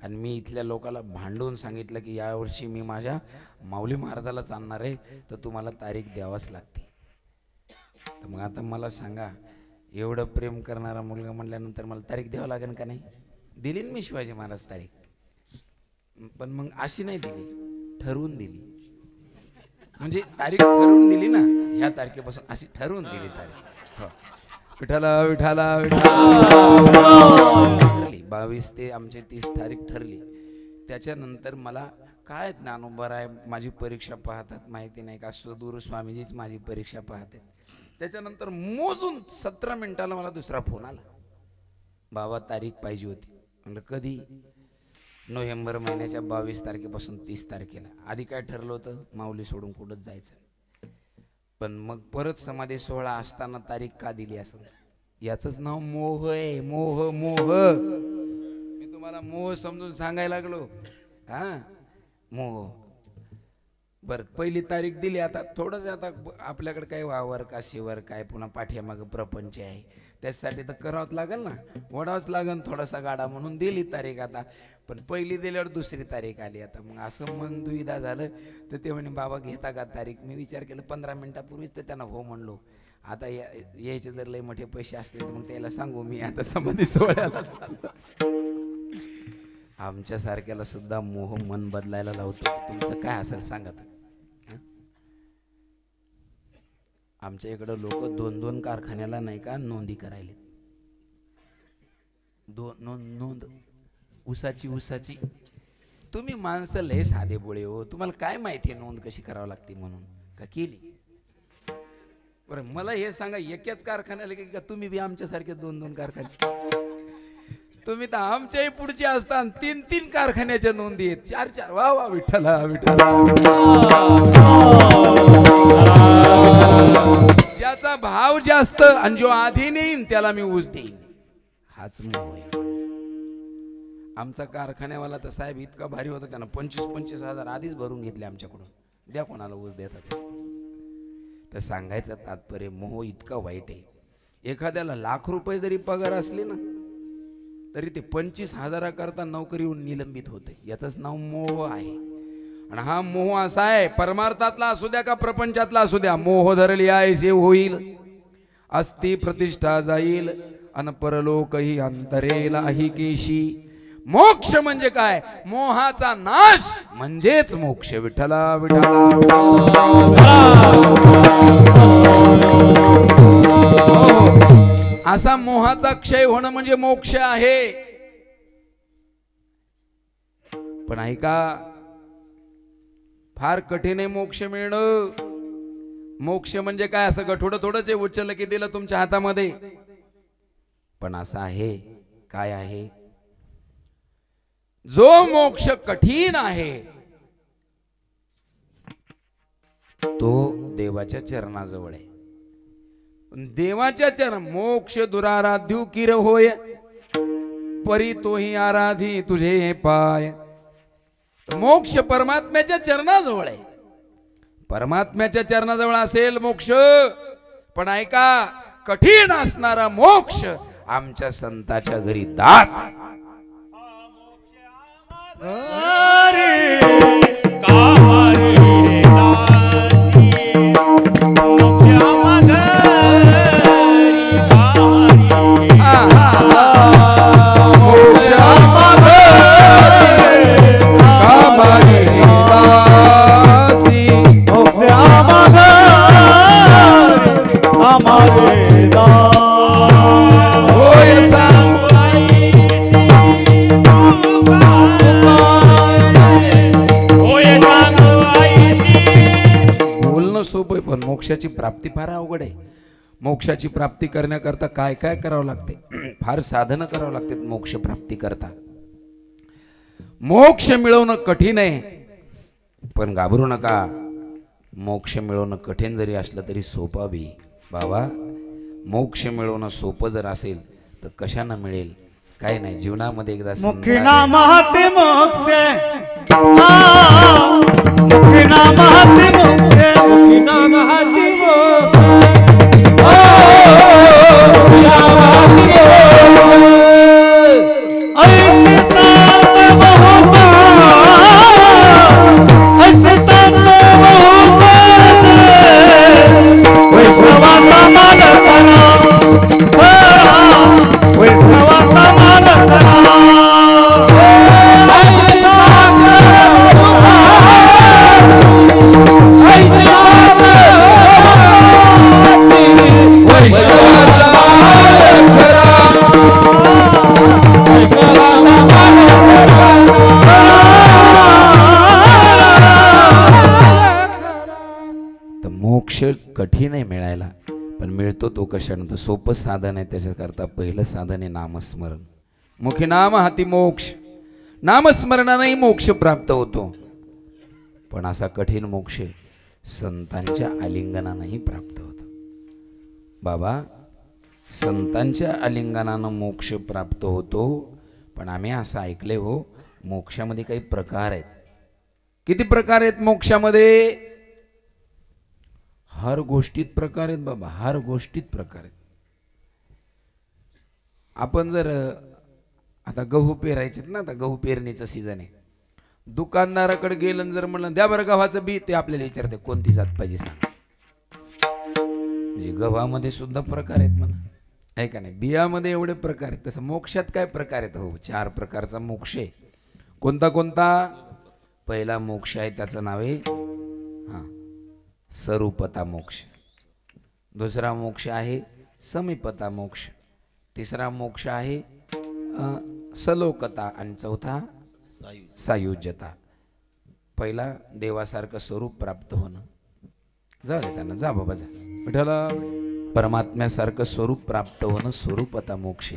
A: आणि मी इथल्या लोकाला भांडून सांगितलं की यावर्षी मी माझ्या माऊली महाराजालाच आणणार आहे, तर तुम्हाला तारीख द्यावाच लागते. तर मग आता मला सांगा, एवढं प्रेम करणारा मुलगा म्हटल्यानंतर मला तारीख द्यावं लागेल का नाही? दिली मी शिवाजी महाराज तारीख, पण मग अशी नाही दिली, ठरवून दिली. म्हणजे तारीख ठरवून दिली ना, ह्या तारखेपासून अशी ठरवून दिली तारीख. हो, विठाला विठाला ठरली. 22 ते आमची 30 तारीख ठरली. त्याच्यानंतर मला काय ज्ञानोबराय माझी परीक्षा पाहतात माहिती नाही का, सद्गुरू स्वामीजीच माझी परीक्षा पाहतात. त्याच्यानंतर मोजून 17 मिनिटाला मला दुसरा फोन आला, बाबा तारीख पाहिजे होती. म्हणलं कधी? नोव्हेंबर महिन्याच्या 22 तारखेपासून 30 तारखेला. आधी काय ठरलं होतं, माऊली सोडून कुठंच जायचं. पण मग परत समाधी सोहळा असताना तारीख का दिली असं? याचंच नाव मोह आहे. मोह मोह मी तुम्हाला मोह समजून सांगायला लागलो. हा, मोह. बरं, पहिली तारीख दिली. आता थोडंसं आता आपल्याकडे काय वावर का शिवर काय, पुन्हा पाठीमागं प्रपंच आहे, त्याच्यासाठी तर करावंच लागेल ना, वडावंच लागेल थोडासा गाडा, म्हणून दिली तारीख. आता पण पहिली दिल्यावर दुसरी तारीख आली. आता मग असं मन दुविधा झालं. तर ते म्हणे, बाबा घेता का तारीख? मी विचार केला 15 मिनिटापूर्वीच तर त्यांना हो म्हणलो. आता यायचे जर लय मोठे पैसे असतील तर मग त्याला सांगू मी आता समाधी सोहळ्याला चाललो. आमच्यासारख्याला सुद्धा मोह मन बदलायला लावतो. तुमचं काय असेल सांगा. आमच्या इकडं लोक 2-2 कारखान्याला नाही का नोंदी करायले. नोंद उसाची. तुम्ही माणसं लय साधे बोळे हो, तुम्हाला काय माहिती आहे नोंद कशी करावं लागते म्हणून? का केली? बरं मला हे सांगा, एकाच कारखान्याला की तुम्ही बी आमच्यासारखे 2-2 कारखाने? तुम्ही तर आमच्याही पुढचे असता. 3-3 कारखान्याच्या नोंदी आहेत, 4-4. वा वा, विठ्ठला विठ्ठला. ज्या ज्याचा भाव जास्त आणि जो आधी नेईन त्याला मी ऊस देईन, हाच मोह आहे. आमचा कारखान्यावाला तर साहेब इतका भारी होता, त्यानं 25-25 हजार आधीच भरून घेतले आमच्याकडून. द्या कोणाला ऊस देतात. तर सांगायचं तात्पर्य मोह इतका वाईट आहे. एखाद्याला ₹1,00,000 जरी पगार असले ना तरी ते 25,000 करता नोकरीहून निलंबित होते. याचंच नाव मोह आहे. आणि हा मोह असा आहे, परमार्थातला असू द्या का प्रपंचातला असू द्या, मोह धरली आहे होईल. अस्ति प्रतिष्ठा जाईल अन परलोकही अंतरेल ही केशी. मोक्ष म्हणजे काय? मोहाचा नाश म्हणजेच मोक्ष. विठ्ठला विठ्ठला. असा मोहाचा क्षय होणं म्हणजे मोक्ष आहे. पण ऐका, फार कठीण आहे मोक्ष मिळणं. मोक्ष म्हणजे काय? असं गठोडं थोडंच आहे, उचललं की दिलं तुमच्या हातामध्ये. पण असं आहे, काय आहे? जो मोक्ष कठीण आहे तो देवाच्या चरणाजवळ आहे. देवाच्या चरण मोक्ष दुराराध्यू किर होय, परी तोही आराधी तुझे पाय. मोक्ष परमात्म्याच्या चरणाजवळ आहे. परमात्म्याच्या चरणाजवळ असेल मोक्ष. पण ऐका, कठीण असणारा मोक्ष आमच्या संताच्या घरी दास. पण मोक्षाची प्राप्ती फार अवघड आहे. मोक्षाची प्राप्ती करण्याकरता काय काय करावं लागते? फार साधनं करावं लागते मोक्ष प्राप्ती करता. मोक्ष मिळवणं कठीण आहे, पण घाबरू नका. मोक्ष मिळवणं कठीण जरी असलं तरी सोपं बी. बाबा, मोक्ष मिळवणं सोपं जर असेल तर कशानं मिळेल? काय नाही, जीवनामध्ये एकदा
B: मुखी नामाते मोक्षे, मुखी नामाते मोक्षे, मुखी नामाते
A: कठीण आहे मिळायला, पण मिळतो तो कशानं? तर सोपं साधन आहे. त्याच्याकरता पहिलं साधन आहे नामस्मरण. मुखी नाम हाती मोक्ष. नामस्मरणानेही मोक्ष प्राप्त होतो. पण असा कठीण मोक्ष संतांच्या आलिंगनानेही प्राप्त होतो. बाबा, संतांच्या आलिंगनानं मोक्ष प्राप्त होतो. पण आम्ही असं ऐकले हो, मोक्षामध्ये काही प्रकार आहेत. किती प्रकार आहेत मोक्षामध्ये? हर गोष्टीत प्रकार आहेत बाबा, हर गोष्टीत प्रकार आहेत. आपण जर आता गहू पेरायचेत ना, आता गहू पेरणीचं सीझन आहे. दुकानदाराकडे गेलं जर म्हणलं द्या बरं गव्हाचं बी, ते आपल्याला विचारते कोणती जात पाहिजे सांग. म्हणजे गव्हामध्ये सुद्धा प्रकार आहेत म्हणा, आहे का नाही? बियामध्ये एवढे प्रकार आहेत. तसं मोक्षात काय प्रकार आहेत? हो, 4 प्रकारचा मोक्ष आहे. कोणता कोणता? पहिला मोक्ष आहे त्याचं नाव आहे स्वरूपता मोक्ष. दुसरा मोक्ष आहे समीपता मोक्ष. तिसरा मोक्ष आहे सलोकता. आणि चौथा सायुज्यता. पहिला देवासारखं स्वरूप प्राप्त होणं. जा रे त्यांना, जा बाबा जा. विठ्ठला, परमात्म्यासारखं स्वरूप प्राप्त होणं स्वरूपता मोक्ष.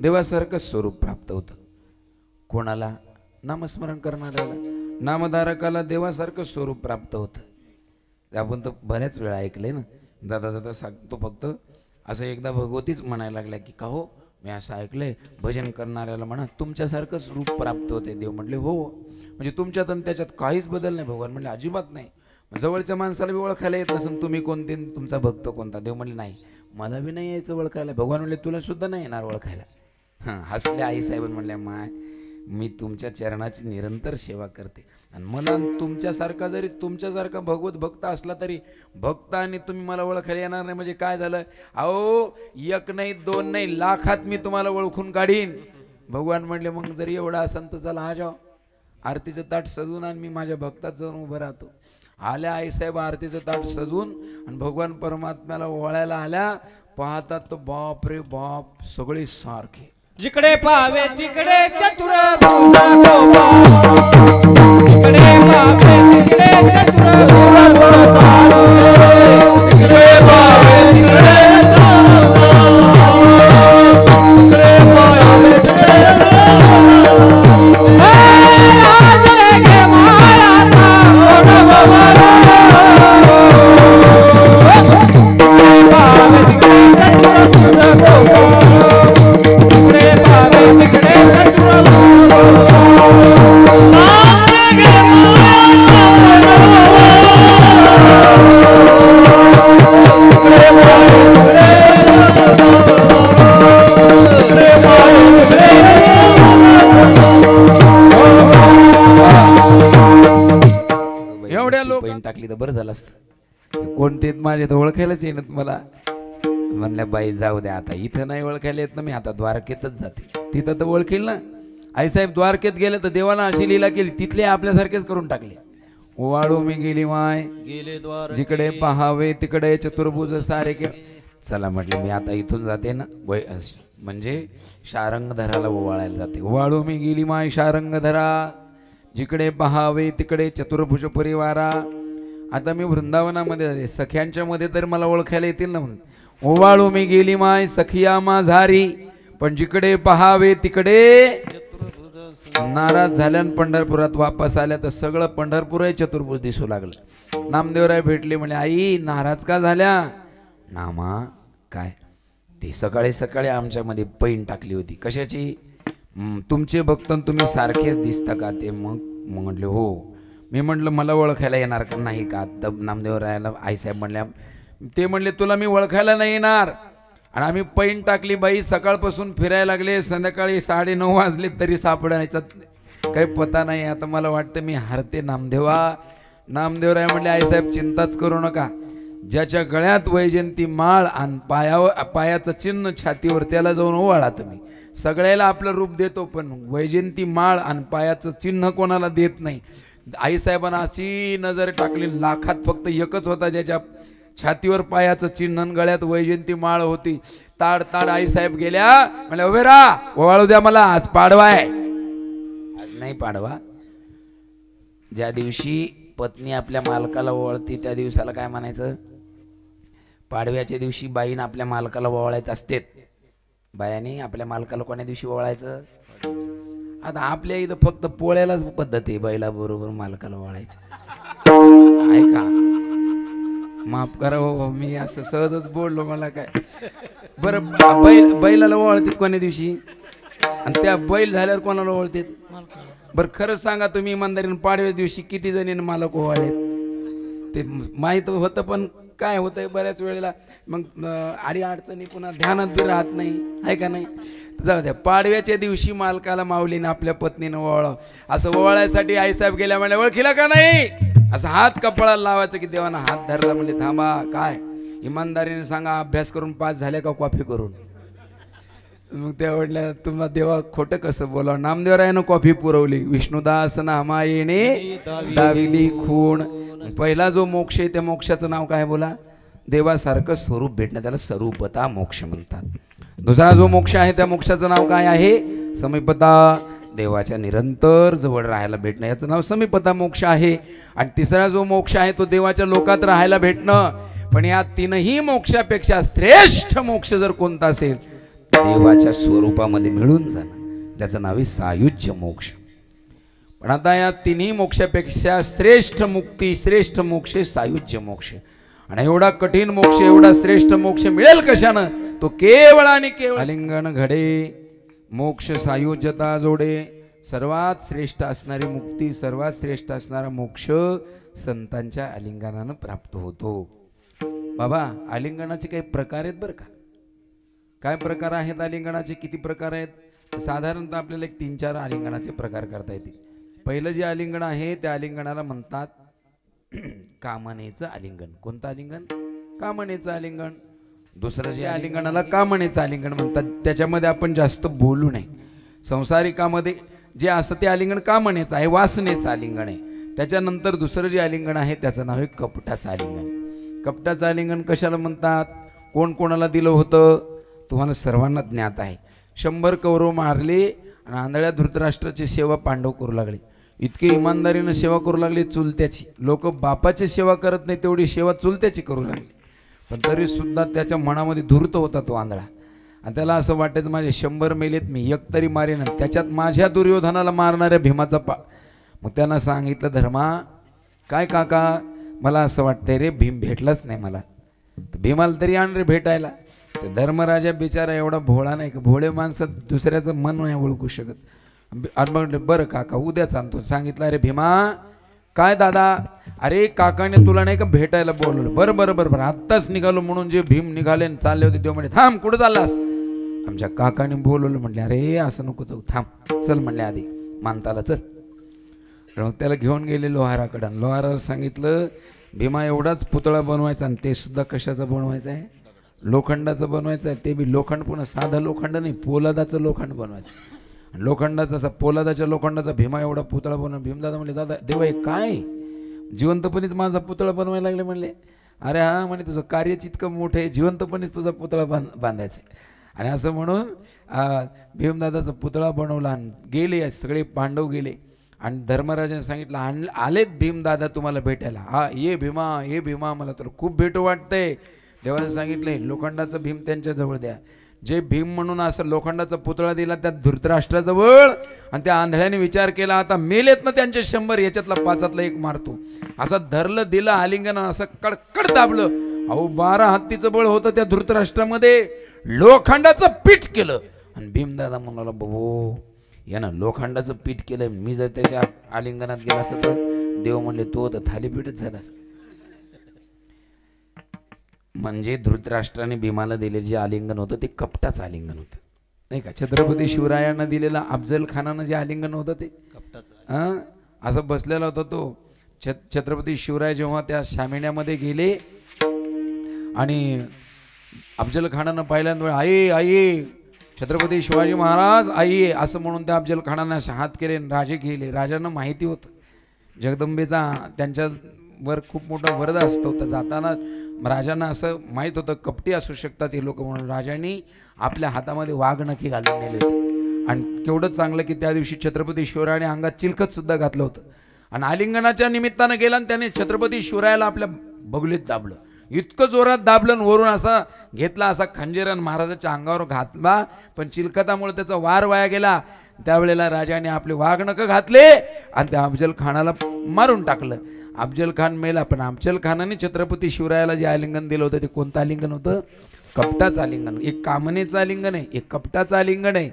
A: देवासारखं स्वरूप प्राप्त होतं कोणाला? नामस्मरण करणाऱ्याला, नामधारकाला देवासारखं स्वरूप प्राप्त होतं. आपण तर बऱ्याच वेळा ऐकले ना, जाता जाता सांगतो फक्त असं एकदा भगवतीच म्हणायला लागल्या की का हो मी असं ऐकलंय भजन करणाऱ्याला म्हणा तुमच्यासारखंच रूप प्राप्त होते. देव म्हटले हो, म्हणजे तुमच्यात आणि त्याच्यात काहीच बदल नाही. भगवान म्हणले अजिबात नाही. जवळच्या माणसाला बी ओळखायला येत नसेल तुम्ही कोणते तुमचा भक्त कोणता. देव म्हणले नाही मला बी नाही यायचं ओळखायला. भगवान म्हणले तुला सुद्धा नाही येणार ओळखायला. हां हसले आईसाहेब म्हणल्या माय मी तुमच्या चरणाची निरंतर सेवा करते आणि मला तुमच्यासारखा जरी तुमच्यासारखा भगवत भक्त असला तरी भक्त आणि तुम्ही मला ओळखायला येणार नाही म्हणजे काय झालं. अहो एक नाही दोन नाही लाखात मी तुम्हाला ओळखून काढीन. भगवान म्हणले मग जरी एवढा असेल तर चला हा जाओ आरतीचं ताट सजून आणि मी माझ्या भक्तात जाऊन उभं राहतो. आल्या आईसाहेब आरतीचं ताट सजून आणि भगवान परमात्म्याला ओळायला आल्या. पाहतात तर बाप रे बाप सगळे सारखे.
B: जिकडे पावे तिकडे चतुर भुजा गोबा. जिकडे पावे तिकडे चतुर भुजा गोबा. जिकडे पावे तिकडे
A: टाकली तर बरं झालं असतं. कोणते माझे तर ओळखायलाच येणार मला. म्हणल्या बाई जाऊ द्या आता इथं नाही ओळखायला येत ना मी आता द्वारकेतच जाते तिथं तर ओळखील ना. आईसाहेब द्वारकेत गेले तर देवाला अशी लीला केली तिथले आपल्यासारखेच करून टाकले. ओवाळू मी गेली माय
B: गेले द्वार
A: जिकडे पहावे तिकडे चतुर्भुज सारे के. चला म्हटले मी आता इथून जाते ना म्हणजे शारंगधराला ओवाळायला जाते. ओवाळू मी गेली माय शारंगधरा जिकडे पहावे तिकडे चतुर्भुज परिवारा. आता मी वृंदावनामध्ये जाते सख्यांच्या मध्ये तर मला ओळखायला येतील ना म्हणून. ओवाळू मी गेली माय सखिया माझारी पण जिकडे पहावे तिकडे. नाराज झाल्यान पंढरपुरात वापस आल्या तर सगळं पंढरपूरही चतुर्भुज दिसू लागलं. नामदेवराय भेटले म्हणे आई नाराज का झाल्या. नामा काय ते सकाळी सकाळी आमच्यामध्ये पैन टाकली होती. कशाची. तुमचे भक्त तुम्ही सारखेच दिसता का ते. मग म्हटले हो. मी म्हटलं मला ओळखायला येणार का नाही का. तब नामदेवरायाला आईसाहेब म्हणल्या ते म्हणले तुला मी ओळखायला नाही येणार. आणि आम्ही पैन टाकली बाई सकाळपासून फिरायला लागले संध्याकाळी 9:30 वाजले तरी सापडायचा काही पता नाही. आता मला वाटतं मी हरते नामदेवा. नामदेवराय म्हणले आईसाहेब चिंताच करू नका. ज्याच्या गळ्यात वैजयंती माळ आणि पायाचं चिन्ह छातीवर त्याला जाऊन ओवाळा तुम्ही. सगळ्याला आपलं रूप देतो पण वैजयंती माळ आणि पायाचं चिन्ह कोणाला देत नाही. आईसाहेबांना अशी नजर टाकली लाखात फक्त एकच होता ज्याच्या छातीवर पायाचं चिन्ह गळ्यात वैजयंती माळ होती. ताड ताड आईसाहेब गेल्या म्हणजे उभे राहा ओवाळू द्या मला आज पाडवा आहे. आज नाही पाडवा. ज्या दिवशी पत्नी आपल्या मालकाला ओवाळती त्या दिवसाला काय म्हणायचं. पाडव्याच्या दिवशी बाईनं आपल्या मालकाला ओवाळायत असते. बायाने आपल्या मालकाला कोण्या दिवशी ओवाळायचं. आता आपल्या इथं फक्त पोळ्यालाच पद्धत आहे बैला बरोबर मालकाला ओवाळायचं. ऐका माफ करा हो मी असं सहजच बोललो मला काय. बरं बैलाला ओवाळतात कोण्या दिवशी आणि त्या बैल झाल्यावर कोणाला ओवाळतात. बरं खरंच सांगा तुम्ही इमानदारीने पाडव्या दिवशी किती जणींनी मालक ओवाळलेत. ते माहीत होतं पण काय होतंय बऱ्याच वेळेला मग आडी अडचणी पुन्हा ध्यानात बी राहत नाही आहे का नाही. जाऊ द्या पाडव्याच्या दिवशी मालकाला माऊलीने आपल्या पत्नीनं ओवाळावं. असं ओवाळायसाठी आईसाहेब गेल्या म्हणजे ओळखीला का नाही असं हात कपाळाला लावायचं की देवानं हात धरला म्हणजे थांबा काय इमानदारीने सांगा अभ्यास करून पास झाले का कॉफी करून. मग त्या म्हटल्या तुम्हाला देवा खोटं कसं बोलाव. नामदेवरायानं कॉफी पुरवली. विष्णुदास नामायेने दाविली खूण. पहिला जो मोक्ष आहे त्या मोक्षाचं नाव काय बोला. देवासारखं स्वरूप भेटणं त्याला स्वरूपता मोक्ष म्हणतात. दुसरा जो मोक्ष आहे त्या मोक्षाचं नाव काय आहे समीपता. देवाच्या निरंतर जवळ राहायला भेटणं याचं नाव समीपता मोक्ष आहे. आणि तिसरा जो मोक्ष आहे तो देवाच्या लोकात राहायला भेटणं. पण या तीनही मोक्षापेक्षा श्रेष्ठ मोक्ष जर कोणता असेल देवाच्या स्वरूपामध्ये मिळून जाणं त्याचं नाव आहे सायुज्य मोक्ष. पण आता या तिन्ही मोक्षापेक्षा श्रेष्ठ मुक्ती श्रेष्ठ मोक्ष सायुज्य मोक्ष. आणि एवढा कठीण मोक्ष, एवढा श्रेष्ठ मोक्ष मिळेल कशानं? तो केवळ आणि केवळ आलिंगन घडे, मोक्ष सायुज्यता जोडे. सर्वात श्रेष्ठ असणारी मुक्ती, सर्वात श्रेष्ठ असणारा मोक्ष संतांच्या आलिंगनानं प्राप्त होतो. बाबा, आलिंगनाचे काही प्रकार आहेत बरं का. काय प्रकार आहेत आलिंगनाचे? किती प्रकार आहेत? साधारणतः आपल्याला एक 3-4 आलिंगनाचे प्रकार करता येतील. पहिलं जे आलिंगन आहे त्या आलिंगनाला म्हणतात कामनेचं आलिंगन. कोणतं आलिंगन? कामनेचं आलिंगन. दुसरं जे आलिंगनाला कामनेचं आलिंगन म्हणतात, त्याच्यामध्ये आपण जास्त बोलू नये. संसारिकामध्ये जे असतं ते आलिंगन कामनेचं आहे, वासनेचं आलिंगन आहे. त्याच्यानंतर दुसरं जे आलिंगन आहे त्याचं नाव आहे कपटाचं आलिंगन. कपटाचं आलिंगन कशाला म्हणतात? कोण कोणाला दिलं होतं तुम्हाला सर्वांना ज्ञात आहे. 100 कौरव मारले आणि आंधळ्या धृतराष्ट्राची सेवा पांडव करू लागले. इतकी इमानदारीनं सेवा करू लागली चुलत्याची. लोक बापाची सेवा करत नाही तेवढी सेवा चुलत्याची करू लागली. पण तरी सुद्धा त्याच्या मनामध्ये धूर्त होता तो आंधळा. आणि त्याला असं वाटायचं माझे 100 मेलेत, मी एक तरी मारेन, त्याच्यात माझ्या दुर्योधनाला मारणाऱ्या भीमाचा मग त्यांना सांगितलं, धर्मा काय काका, मला असं वाटतंय रे भीम भेटलाच नाही मला, तर भीमाला तरी आण रे भेटायला. तर धर्मराजा बिचारा एवढा भोळा नाही का, भोळे माणसं दुसऱ्याचं मन नाही ओळखू शकत. आणि म्हटलं बरं काका उद्याच आणतो. सांगितलं अरे भीमा काय दादा, अरे काकाने तुला नाही का भेटायला बोलवलं. बरं बरं बरं बरं आत्ताच निघालो. म्हणून जे भीम निघाले चालले होते तेव्हा म्हणे थांब कुठं चाललास? आमच्या काकाने बोलवलं. म्हटले अरे असं नको जाऊ, थांब चल म्हणले आधी मानताला चल. मग त्याला घेऊन गेले लोहाराकडं. लोहाराला सांगितलं भीमा एवढाच पुतळा बनवायचा, आणि ते सुद्धा कशाचा बनवायचा आहे? लोखंडाचं बनवायचं आहे. ते बी लोखंड, पुन्हा साधं लोखंड नाही, पोलादाचं लोखंड बनवायचं. लोखंडाचा पोलादाच्या लोखंडाचा भीमा एवढा पुतळा बनवून. भीमदादा म्हणले दादा देवा हे काय जिवंतपणीच माझा पुतळा बनवायला लागले म्हणले. अरे हा म्हणे तुझं कार्यच इतकं मोठं आहे, जिवंतपणीच तुझा पुतळा बांधायचा. आणि असं म्हणून भीमदादाचा पुतळा बनवला आणि गेले सगळे पांडव गेले. आणि धर्मराजाने सांगितलं आलेत भीमदादा तुम्हाला भेटायला. हा ये भीमा मला तर खूप भेटू वाटतंय. देवाने सांगितले लोखंडाचा भीम त्यांच्या जवळ द्या. जे भीम म्हणून असं लोखंडाचा पुतळा दिला त्या धृतराष्ट्राजवळ. आणि त्या आंधळ्याने विचार केला आता मेलेत ना त्यांचे 100, याच्यातला 5 एक मारतो. असं धरलं दिलं आलिंगन, असं कडकड दाबलं. अहो 12 हत्तीचं बळ होतं त्या धृतराष्ट्रामध्ये. लोखंडाचं पीठ केलं. आणि भीमदादा म्हणाला बाबो यानं लोखंडाचं पीठ केलं, मी जर त्याच्या आलिंगनात गेला असतं तर देव म्हणले तो तर थालीपीठच झाला असतं. म्हणजे धृतराष्ट्राने भीमाला दिलेले जे आलिंगन होतं ते कपटाचं आलिंगन होतं नाही का. छत्रपती शिवरायांना दिलेलं अफजल खानानं जे आलिंगन होतं ते कपटाचं. असं बसलेला होता तो. छत्रपती शिवराय जेव्हा त्या शामिण्यामध्ये गेले आणि अफजल खानानं पहिल्यांदा आई छत्रपती शिवाजी महाराज आईये असं म्हणून त्या अफजल खानानं असे हात केले, राजे गेले. राजांना माहिती होतं जगदंबेचा त्यांच्यावर खूप मोठा वरद असतो. तर जाताना राजांना असं माहीत होतं कपटी असू शकतात हे लोक, म्हणून राजांनी आपल्या हातामध्ये वाघनखी घालून नेले होते. आणि केवढं चांगलं की त्या दिवशी छत्रपती शिवरायाने अंगात चिलखत सुद्धा घातलं होतं. आणि आलिंगनाच्या निमित्तानं गेला आणि त्याने छत्रपती शिवरायाला आपल्या बगलीत दाबलं. इतकं जोरात दाबलं आणि वरून असा घेतला, असा खंजीर महाराजाच्या अंगावर घातला. पण चिलखतामुळे त्याचा वार वाया गेला. त्यावेळेला राजाने आपले वाघनख घातले आणि त्या अफजल खानाला मारून टाकलं. अफजल खान मेला. पण अफजल खानाने छत्रपती शिवरायाला जे आलिंगन दिलं होतं ते कोणतं आलिंगन होतं? कपटाचं आलिंगन. एक कामनेचं आलिंगन आहे, एक कपटाचं आलिंगन आहे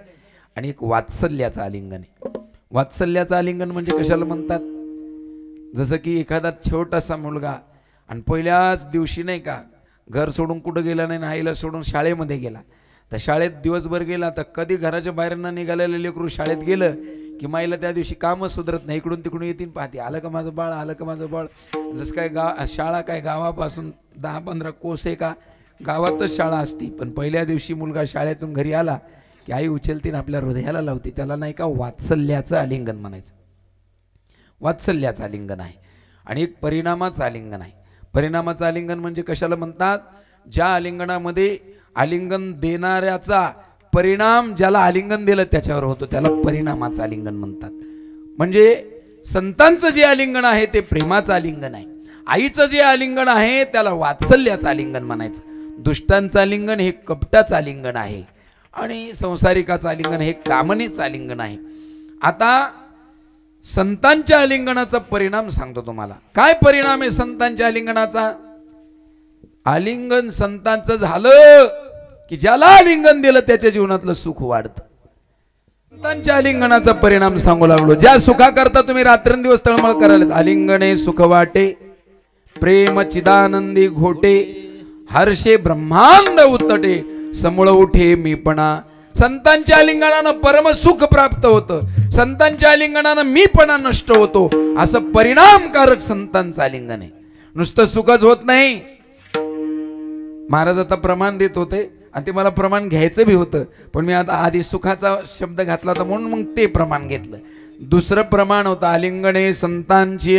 A: आणि एक वात्सल्याचं आलिंगन आहे. वात्सल्याचं आलिंगन म्हणजे कशाला म्हणतात? जसं की एखादा छोटासा मुलगा आणि पहिल्याच दिवशी नाही का घर सोडून कुठं गेला नाही, आईला सोडून शाळेमध्ये गेला. तर शाळेत दिवसभर गेला तर कधी घराच्या बाहेर न निघालेलं लेकरू शाळेत गेलं की माईला त्या दिवशी कामच सुधरत नाही. इकडून तिकडून येतील पाहते आलं का माझं बाळ, आलं का माझं बाळ. जसं काय शाळा काय गावापासून 10-15 कोस आहे का, गावातच शाळा असती. पण पहिल्या दिवशी मुलगा शाळेतून घरी आला की आई उचलतीन आपल्या हृदयाला लावते. त्याला नाही का वात्सल्याचं आलिंगन म्हणायचं. वात्सल्याचं आलिंगन आहे. आणि एक परिणामाचं आलिंगन आहे. परिणामाचं आलिंगन म्हणजे कशाला म्हणतात? ज्या आलिंगनामध्ये आलिंगन देणाऱ्याचा परिणाम ज्याला आलिंगन दिलं त्याच्यावर होतो त्याला परिणामाचं आलिंगन म्हणतात. म्हणजे संतांचं जे आलिंगन आहे ते प्रेमाचं आलिंगन आहे. आईचं जे आलिंगन आहे त्याला वात्सल्याचं आलिंगन म्हणायचं. दुष्टांचं आलिंगन हे कपटाचं आलिंगन आहे आणि संसारिकाचं आलिंगन हे कामनेचं आलिंगन आहे. आता संतांच्या आलिंगनाचा परिणाम सांगतो तुम्हाला. काय परिणाम आहे संतांच्या आलिंगनाचा? आलिंगन संतांचं झालं की ज्याला आलिंगन दिलं त्याच्या जीवनातलं सुख वाढतं. संतांच्या आलिंगनाचा परिणाम सांगू लागलो. ज्या सुखाकरता तुम्ही रात्रंदिवस तळमळ कराल, आलिंगने सुख वाटे, प्रेम चिदानंदी घोटे, हर्षे ब्रह्मांड उतटे, समूळ उठे मीपणा. संतांच्या आलिंगनानं परम सुख प्राप्त होतं, संतांच्या आलिंगनानं मीपणा नष्ट होतो. असं परिणामकारक संतांचं आलिंगन आहे. नुसतं सुखच होत नाही. महाराज आता प्रमाण देत होते आणि ते मला प्रमाण घ्यायचं बी होतं, पण मी आता आधी सुखाचा शब्द घातला होता म्हणून मग ते प्रमाण घेतलं. दुसरं प्रमाण होतं, आलिंगने संतांची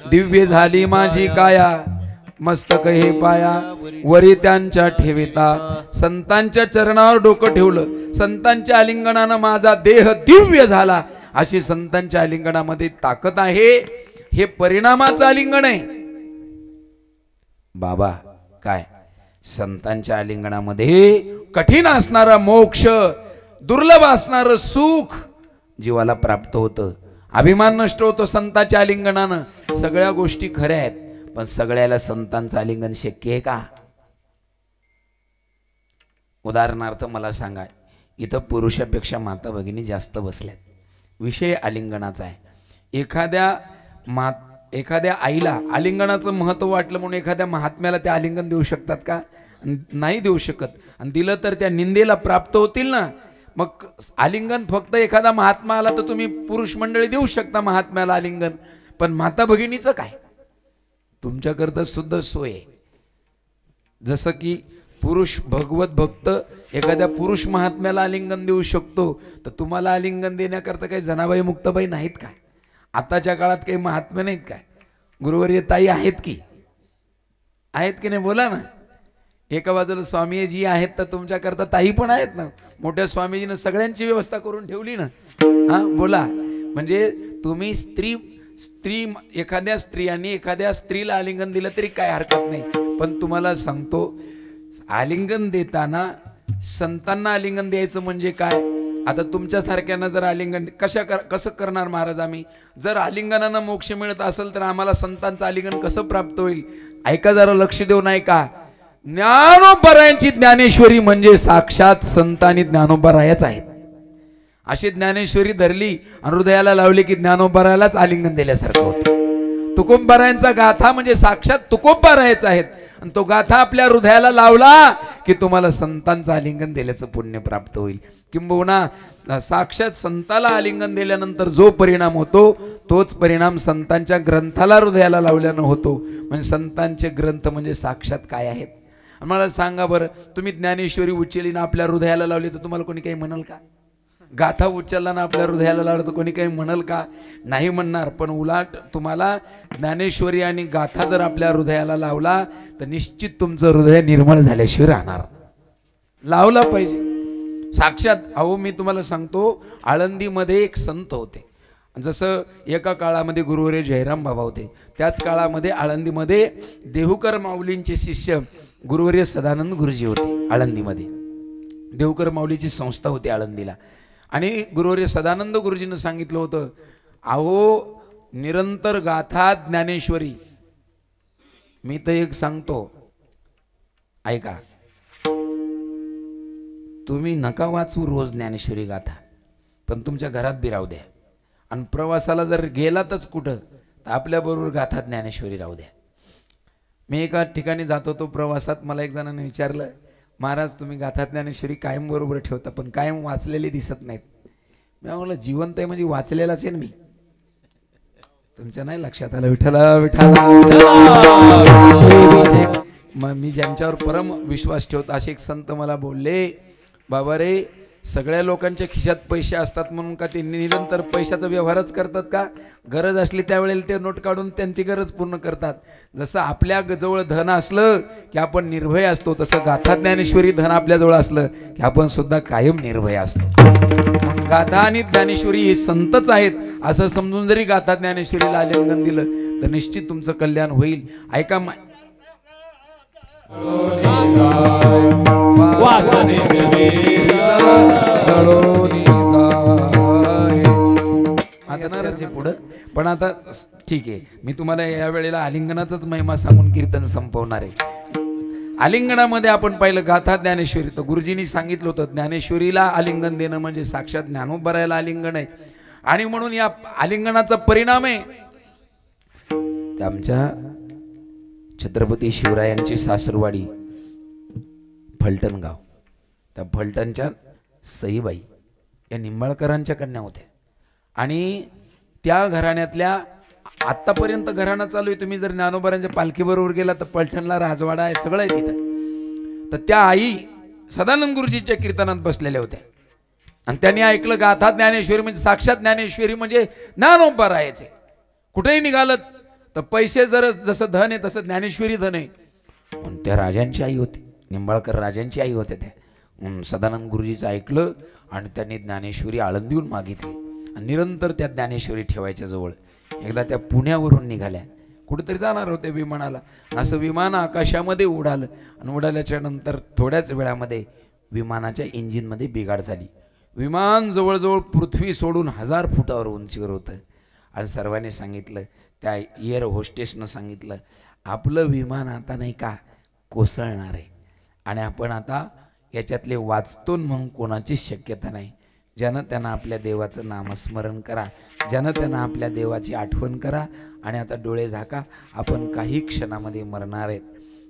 A: दिव्य झाली माझी काया, मस्तक हे पाया वरी त्यांच्या ठेविता. संतांच्या चरणावर डोकं ठेवलं, संतांच्या आलिंगनानं माझा देह दिव्य झाला. अशी संतांच्या आलिंगनामध्ये ताकद आहे. हे परिणामाचं आलिंगन आहे. बाबा काय संतांच्या आलिंगनामध्ये कठीण असणारा मोक्ष, दुर्लभ असणारं सुख जीवाला प्राप्त होतं. अभिमान नष्ट होतो संतांच्या आलिंगनानं. सगळ्या गोष्टी खऱ्या आहेत, पण सगळ्याला संतांचं आलिंगन शक्य आहे का? उदाहरणार्थ मला सांगा, इथं पुरुषापेक्षा माता भगिनी जास्त बसल्यात. विषय आलिंगनाचा आहे. एखाद्या आईला आलिंगनाचं महत्व वाटलं म्हणून एखाद्या महात्म्याला ते आलिंगन देऊ शकतात का? नाही देऊ शकत. आणि दिलं तर त्या निंदेला प्राप्त होतील ना. मग आलिंगन फक्त एखादा महात्मा आला तर तुम्ही पुरुष मंडळी देऊ शकता महात्म्याला आलिंगन, पण माता भगिनीचं काय? तुमच्याकरता सुद्धा सोय आहे. जसं की पुरुष भगवत भक्त एखाद्या पुरुष महात्म्याला आलिंगन देऊ शकतो, तर तुम्हाला आलिंगन देण्याकरता काही जनाबाई मुक्ताबाई नाहीत का? आताच्या काळात काही महात्मे नाहीत काय? गुरुवर्य ताई आहेत की नाही? बोला ना. एका बाजूला स्वामीजी आहेत तर तुमच्याकरता ताई पण आहेत ना. मोठ्या स्वामीजीनं सगळ्यांची व्यवस्था करून ठेवली ना. हा बोला. म्हणजे तुम्ही स्त्री एखाद्या स्त्रियांनी एखाद्या स्त्रीला आलिंगन दिलं तरी काय हरकत नाही. पण तुम्हाला सांगतो, आलिंगन देताना संतांना आलिंगन द्यायचं म्हणजे काय? आता तुमच्यासारख्यांना जर आलिंगन कसं करणार महाराज आम्ही? जर आलिंगनानं मोक्ष मिळत असेल तर आम्हाला संतांचं आलिंगन कसं प्राप्त होईल? ऐका जरा, लक्ष देऊ नाही का? ज्ञानोबरायांची ज्ञानेश्वरी म्हणजे साक्षात संतांनी ज्ञानोबरायाच आहेत. अशी ज्ञानेश्वरी धरली आणि हृदयाला लावली की ज्ञानोबरायालाच आलिंगन दिल्यासारखं होतं. तुकोबरायांचा गाथा म्हणजे साक्षात तुकोबरायाच आहेत. आणि तो गाथा आपल्या हृदयाला लावला की तुम्हाला संतांचं आलिंगन दिल्याचं पुण्य प्राप्त होईल. किंबहुना साक्षात संताला आलिंगन दिल्यानंतर जो परिणाम होतो तोच परिणाम संतांच्या ग्रंथाला हृदयाला लावल्यानं होतो. म्हणजे संतांचे ग्रंथ म्हणजे साक्षात काय आहेत? मला सांगा बरं, तुम्ही ज्ञानेश्वरी उच्चली ना आपल्या हृदयाला लावली तर तुम्हाला कोणी काही म्हणाल का? गाथा उच्चारला ना आपल्या हृदयाला लावलं तर कोणी काही म्हणाल का? नाही म्हणणार. पण उलट तुम्हाला ज्ञानेश्वरी आणि गाथा जर आपल्या हृदयाला लावला तर निश्चित तुमचं हृदय निर्मळ झाल्याशिवाय राहणार. लावला पाहिजे साक्षात. अहो मी तुम्हाला सांगतो, आळंदीमध्ये एक संत होते. जसं एका काळामध्ये गुरुवर्य जयराम बाबा होते, त्याच काळामध्ये आळंदीमध्ये देहूकर माऊलींचे शिष्य गुरुवर्य सदानंद गुरुजी होते. आळंदीमध्ये देहूकर माऊलीची संस्था होती आळंदीला. आणि गुरुवर्य सदानंद गुरुजींनी सांगितलं होतं, अहो निरंतर गाथा ज्ञानेश्वरी. मी तर एक सांगतो, ऐका, तुम्ही नका वाचू रोज ज्ञानेश्वरी गाथा, पण तुमच्या घरात बी राहू द्या. आणि प्रवासाला जर गेलातच कुठं तर आपल्याबरोबर गाथा ज्ञानेश्वरी राहू द्या. मी एका ठिकाणी जात होतो प्रवासात, मला एक जणांनी विचारलं, महाराज तुम्ही गाथा ज्ञानेश्वरी कायम बरोबर ठेवता पण कायम वाचलेली दिसत नाहीत. मी म्हणलं जिवंत आहे म्हणजे वाचलेलाच आहे ना मी. तुमच्या नाही लक्षात आलं? विठ्ठला विठ्ठला. मग मी ज्यांच्यावर परम विश्वास ठेवतो असे एक संत मला बोलले, बाबा रे, सगळ्या लोकांच्या खिशात पैसे असतात म्हणून का ते निरंतर पैशाचा व्यवहारच करतात का? गरज असली त्यावेळेला ते नोट काढून त्यांची गरज पूर्ण करतात. जसं आपल्या जवळ धन असलं की आपण निर्भय असतो, तसं गाथा ज्ञानेश्वरी धन आपल्याजवळ असलं की आपण सुद्धा कायम निर्भय असतो. गाथा आणि ज्ञानेश्वरी हे संतच आहेत असं समजून जरी गाथा ज्ञानेश्वरीला आलिंगन दिलं तर निश्चित तुमचं कल्याण होईल. ऐका, पुढं. पण आता ठीक आहे, मी तुम्हाला या वेळेला आलिंगनाचाच महिमा सांगून कीर्तन संपवणार आहे. आलिंगनामध्ये आपण पाहिलं गाथा ज्ञानेश्वरी, तर गुरुजींनी सांगितलं होतं ज्ञानेश्वरीला आलिंगन देणं म्हणजे साक्षात ज्ञानोबरायला आलिंगन आहे. आणि म्हणून या आलिंगनाचा परिणाम आहे ते आमच्या छत्रपती शिवरायांची सासरवाडी फलटण गाव. त्या फलटणच्या सईबाई या निंबाळकरांच्या कन्या होत्या. आणि त्या घराण्यातल्या आत्तापर्यंत घराणं चालू आहे. तुम्ही जर ज्ञानोबारांच्या पालखीबरोबर गेला तर पलठणला राजवाडा आहे, सगळं आहे तिथं. तर त्या आई सदानंद गुरुजीच्या कीर्तनात बसलेल्या होत्या आणि त्यांनी ऐकलं गाथा ज्ञानेश्वरी म्हणजे साक्षात ज्ञानेश्वरी म्हणजे ज्ञानोबारायाचे. कुठेही निघालं तर पैसे जर जसं धन आहे तसं ज्ञानेश्वरी धन आहे. पण त्या राजांची आई होती, निंबाळकर राजांची आई होत्या त्या. सदानंद गुरुजीचं ऐकलं आणि त्यांनी ज्ञानेश्वरी आळंदीहून मागितली आणि निरंतर त्या ज्ञानेश्वरी ठेवायच्या जवळ. एकदा त्या पुण्यावरून निघाल्या, कुठेतरी जाणार होते विमानाला. असं विमान आकाशामध्ये उडालं आणि उडाल्याच्या नंतर थोड्याच वेळामध्ये विमानाच्या इंजिनमध्ये बिघाड झाली. विमान जवळजवळ पृथ्वी सोडून 1000 फुटावर उंचीवर होतं. आणि सर्वांनी सांगितलं, त्या एअर होस्टेसनं सांगितलं, आपलं विमान आता नाही का कोसळणार आहे आणि आपण आता याच्यातले वाचतो म्हणून कोणाचीच शक्यता नाही. ज्यानं त्यांना आपल्या देवाचं नामस्मरण करा, ज्यानं त्यांना आपल्या देवाची आठवण करा आणि आता डोळे झाका, आपण काही क्षणामध्ये मरणार आहेत.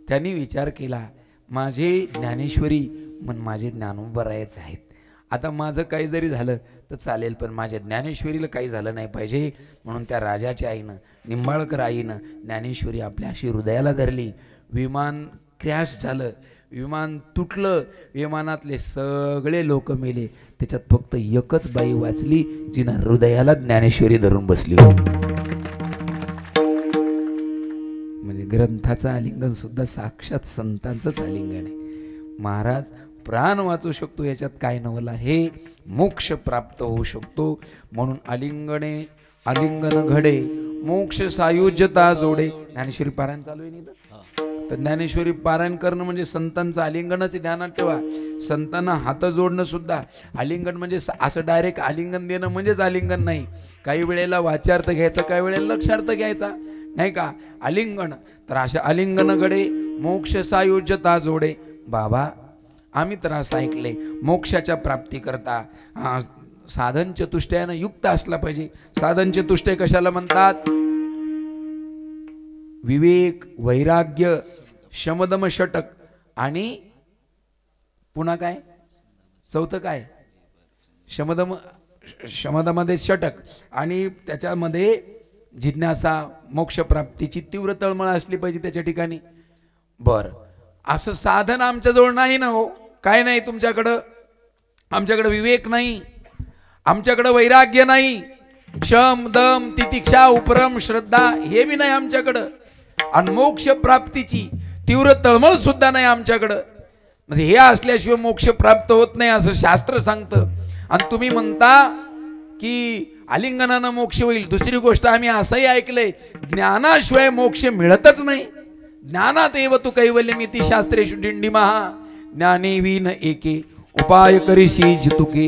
A: त्यांनी विचार केला, माझे ज्ञानेश्वरी मन माझे ज्ञानोबरायच आहेत. आता माझं काही जरी झालं तर चालेल, पण माझ्या ज्ञानेश्वरीला काही झालं नाही पाहिजे. म्हणून त्या राजाच्या आईनं, निंबाळकर आईनं ज्ञानेश्वरी आपल्या अशी हृदयाला धरली. विमान क्रॅश झालं, विमान तुटलं, विमानातले सगळे लोक मेले. त्याच्यात फक्त एकच बाई वाचली, जिनं हृदयाला ज्ञानेश्वरी धरून बसली होती. म्हणजे ग्रंथाचं आलिंगन सुद्धा साक्षात संतांचंच आलिंगन आहे. महाराज प्राण वाचू शकतो, याच्यात काय नवल आहे. मोक्ष प्राप्त होऊ शकतो. म्हणून आलिंगन घडे, मोक्ष सायुज्यता जोडे. ज्ञानेश्वरी पारायण चालू आहे नाही तर ज्ञानेश्वरी पारायण करणं म्हणजे संतांचं आलिंगनच ध्यानात ठेवा. संतांना हात जोडणं सुद्धा आलिंगन म्हणजे असं डायरेक्ट आलिंगन देणं म्हणजेच आलिंगन नाही. काही वेळेला वाच्यार्थ घ्यायचा, काही वेळेला लक्षार्थ घ्यायचा, नाही का आलिंगन. तर अशा आलिंगनकडे मोक्ष सायुज्यता जोडे. बाबा आम्ही तर असं ऐकले, मोक्षाच्या प्राप्ती करता साधन चतुष्टयानं युक्त असला पाहिजे. साधन चतुष्टय कशाला म्हणतात? विवेक, वैराग्य, शमदम षटक आणि पुन्हा काय चौथं काय? शमदमध्ये षटक आणि त्याच्यामध्ये जिज्ञासा, मोक्षप्राप्तीची तीव्र तळमळ असली पाहिजे त्याच्या ठिकाणी. बर, असं साधन आमच्याजवळ नाही ना हो. काय नाही तुमच्याकडं? आमच्याकडे विवेक नाही, आमच्याकडे वैराग्य नाही, शम दम तितिक्षा उपरम श्रद्धा हे बी नाही आमच्याकडं. आणि मोक्ष प्राप्तीची तीव्र तळमळ सुद्धा नाही आमच्याकडं. म्हणजे हे असल्याशिवाय मोक्ष प्राप्त होत नाही असं शास्त्र सांगतं. आणि तुम्ही म्हणता की आलिंगनानं मोक्ष होईल. दुसरी गोष्ट आम्ही असंही ऐकलंय, ज्ञानाशिवाय मोक्ष मिळतच नाही. ज्ञानात एव तू कैवल्यमिति शास्त्रेषु डिंडिमहा ज्ञाने विन एके उपाय करीसी जितुके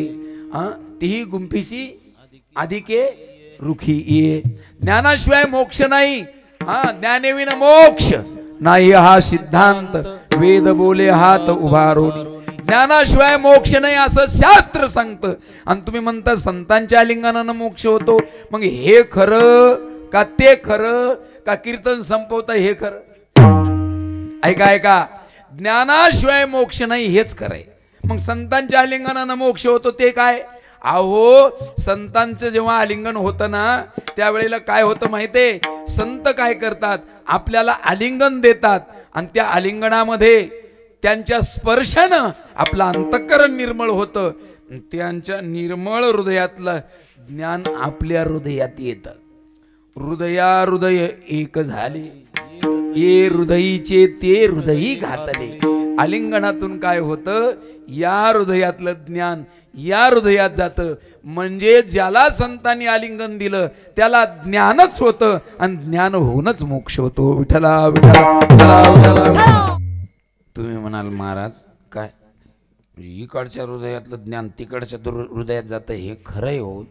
A: तीही गुंफिसी अधिके रुखी ये. ज्ञानाशिवाय मोक्ष नाही. ज्ञाने विन मोक्ष नाही हा सिद्धांत वेद बोले हात उभारून. ज्ञानाशिवाय मोक्ष नाही असं शास्त्र सांगतं. आणि तुम्ही म्हणता संतांच्या आलिंगनानं मोक्ष होतो. मग हे खरं का ते खरं का कीर्तन संपवता हे खरं? ऐका ऐका, ज्ञानाशिवाय मोक्ष नाही हेच खरंय. मग संतांच्या आलिंगनानं मोक्ष होतो ते काय? अहो संतांचं जेव्हा आलिंगन होतं ना त्यावेळेला काय होतं माहितीये? संत काय करतात, आपल्याला आलिंगन देतात आणि त्या आलिंगनामध्ये त्यांच्या स्पर्शानं आपलं अंतःकरण निर्मळ होतं. त्यांच्या निर्मळ हृदयातलं ज्ञान आपल्या हृदयात येतं. हृदय एक झाले, ये हृदयीचे ते हृदयी घातले. आलिंगनातून काय होतं, या हृदयातलं ज्ञान या हृदयात जातं. म्हणजे ज्याला संतांनी आलिंगन दिलं त्याला ज्ञानच होतं आणि ज्ञान होऊनच मोक्ष होतो. विठ्ठला विठ्ठला. तुम्ही म्हणाल महाराज काय इकडच्या हृदयातलं ज्ञान तिकडच्या हृदयात जातं हे खरंय हो,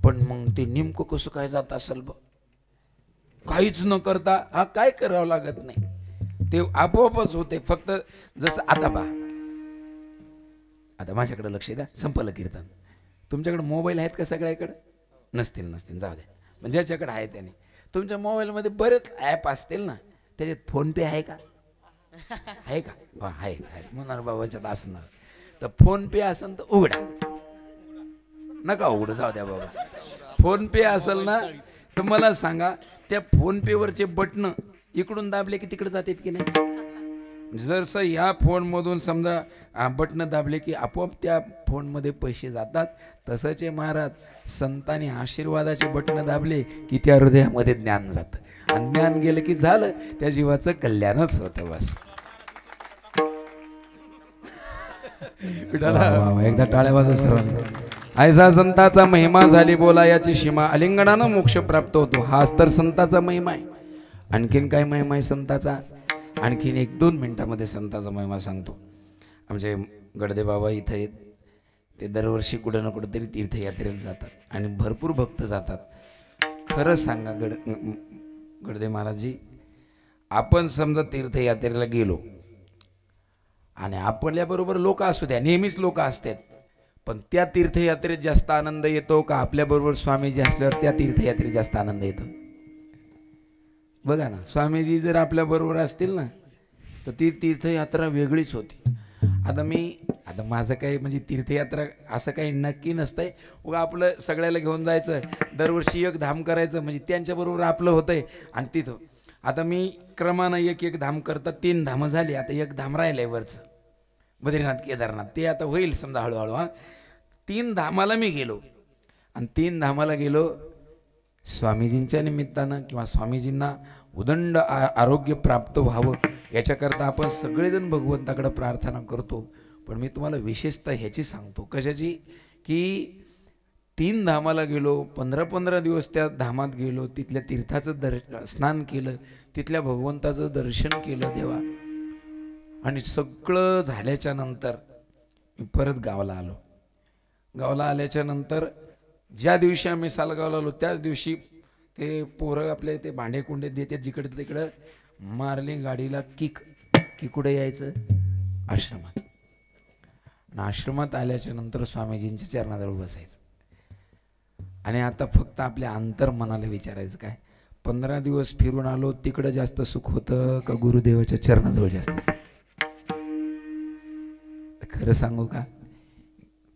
A: पण मग ते नेमकं कसं काय जात असेल? काहीच न करता काय करावं लागत नाही. ते आपोआपच होते. फक्त जसं आता पहा, आता माझ्याकडे लक्ष द्या, संपलं कीर्तन. तुमच्याकडे मोबाईल आहेत का सगळ्याकडे? नसतील, जाऊ द्या. पण ज्याच्याकडे आहे त्याने, तुमच्या मोबाईलमध्ये बरेच ॲप असतील ना, त्याच्यात फोनपे आहे का? आहे का? आहे म्हणणार बाबाच्यात असणार. तर फोनपे असेल तर उघडा, नका उघड, जाऊ द्या बाबा. फोनपे असेल ना तर मला सांगा, त्या फोनपेवरचे बटन इकडून दाबले की तिकडे जातात की नाही? जरसं ह्या फोनमधून समजा बटन दाबले की आपोआप त्या फोनमध्ये पैसे जातात, तसंच आहे महाराज, संतांनी आशीर्वादाचे बटन दाबले की त्या हृदयामध्ये ज्ञान जातं, आणि ज्ञान गेलं की झालं, त्या जीवाचं कल्याणच होतं. बस एकदा टाळ्या वाजव सर्वांनी. ऐसा संताचा महिमा झाली बोला याची सीमा, अलिंगनानं मोक्ष प्राप्त होतो, हाच तर संताचा महिमा आहे. आणखीन काय महिमा आहे संताचा? आणखीन 1-2 मिनिटामध्ये संताचा महिमा सांगतो. आमचे गडदे बाबा इथं आहेत, ते दरवर्षी कुठं ना कुठं तरी तीर्थयात्रेला जातात आणि भरपूर भक्त जातात. खरं सांगा गडदे महाराजजी, आपण समजा तीर्थयात्रेला गेलो आणि आपल्याबरोबर लोक असू द्या, नेहमीच लोक असतात, पण त्या तीर्थयात्रेत जास्त आनंद येतो का आपल्याबरोबर स्वामीजी असल्यावर त्या तीर्थयात्रेत जास्त आनंद येतो? बघा ना, स्वामीजी जर आपल्याबरोबर असतील ना तर ती तीर्थयात्रा वेगळीच होती. आता माझं काही म्हणजे तीर्थयात्रा असं काही नक्की नसतंय, उगा आपलं सगळ्याला घेऊन जायचं, दरवर्षी एक धाम करायचं म्हणजे त्यांच्याबरोबर आपलं होतंय. आणि तिथं आता मी क्रमानं एक धाम करतात, 3 धामं झाली, आता एक धाम राहिलंय वरचं बद्रीनाथ केदारनाथ, ते आता होईल समजा हळूहळू. 3 धामाला मी गेलो, आणि 3 धामाला गेलो स्वामीजींच्या निमित्तानं, किंवा स्वामीजींना उदंड आरोग्य प्राप्त व्हावं याच्याकरता आपण सगळेजण भगवंताकडे प्रार्थना करतो. पण मी तुम्हाला विशेषतः ह्याची सांगतो, कशाची, की 3 धामाला गेलो, 15-15 दिवस त्या धामात गेलो, तिथल्या तीर्थाचं स्नान केलं, तिथल्या भगवंताचं दर्शन केलं देवा, आणि सगळं झाल्याच्या नंतर मी परत गावाला आलो. गावाला आल्याच्या नंतर ज्या दिवशी आम्ही सालगावला आलो त्याच दिवशी ते पोरं आपले ते भांडेकुंडे देते जिकडे तिकडं मारली गाडीला किक, की कुठे यायचं? आश्रमात. आणि आश्रमात आल्याच्या नंतर स्वामीजींच्या चरणाजवळ बसायचं, आणि आता फक्त आपल्या अंतर मनाला विचारायचं, काय 15 दिवस फिरून आलो तिकडं जास्त सुख होतं का गुरुदेवाच्या चरणाजवळ जास्त? खरं सांगू का?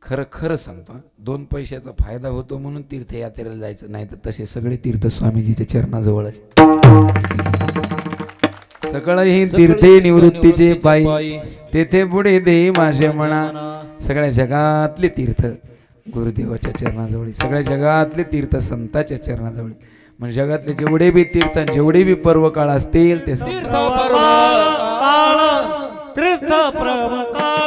A: खरं सांगतो, 2 पैशाचा फायदा होतो म्हणून तीर्थयात्रेला जायचं, नाही तर तसे सगळे तीर्थ स्वामीजीच्या चरणाजवळच. सगळं ही तीर्थे निवृत्तीचे पायी, तेथे पुढे दे माझे म्हणा. सगळ्या जगातले तीर्थ गुरुदेवाच्या चरणाजवळ, सगळ्या जगातले तीर्थ संताच्या चरणाजवळ. म्हणजे जगातले जेवढे बी तीर्थ, जेवढे बी पर्व काळ असतील ते
B: तीर्थ पर्व काळ, तीर्थ पर्व काळ,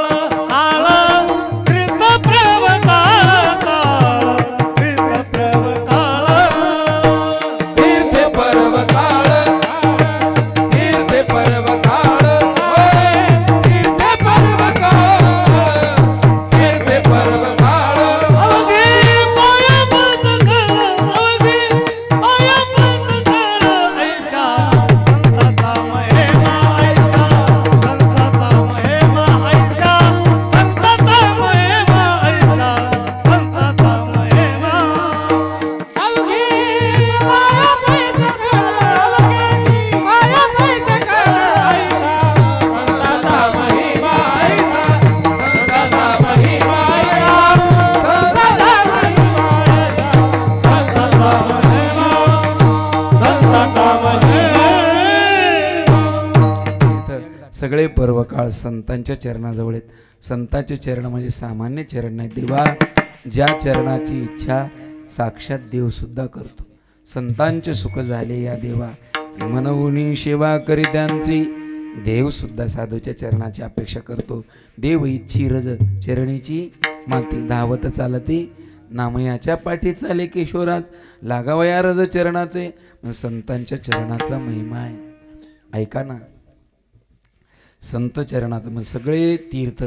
A: सगळे पर्व काळ संतांच्या चरणाजवळ आहेत. संतांचे चरण म्हणजे सामान्य चरण नाही, देवा ज्या चरणाची इच्छा साक्षात देव सुद्धा करतो. संतांचे सुख झाले या देवा, मनवुनी सेवा करी त्यांची, देव सुद्धा साधूच्या चरणाची अपेक्षा करतो. देव इच्छी रज चरणीची माती, धावत चालते नामयाच्या पाठी चाले किशोराज, लागावया रज चरणाचे. संतांच्या चरणाचा महिमा आहे. ऐका ना, संत चरणाचं म्हणजे सगळे तीर्थ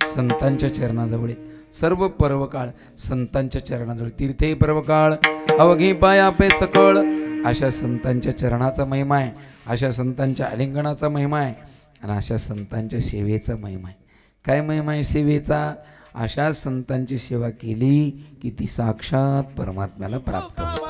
A: संतांच्या चरणाजवळ आहेत. सर्व पर्वकाळ संतांच्या चरणाजवळ, तीर्थे पर्वकाळ अवघी पाया पे सकळ. अशा संतांच्या चरणाचा महिमा आहे, अशा संतांच्या आलिंगनाचा महिमा आहे. आणि अशा संतांच्या सेवेचा महिमा आहे. काय महिमा आहे सेवेचा? अशा संतांची सेवा केली की ती साक्षात परमात्म्याला प्राप्त होते.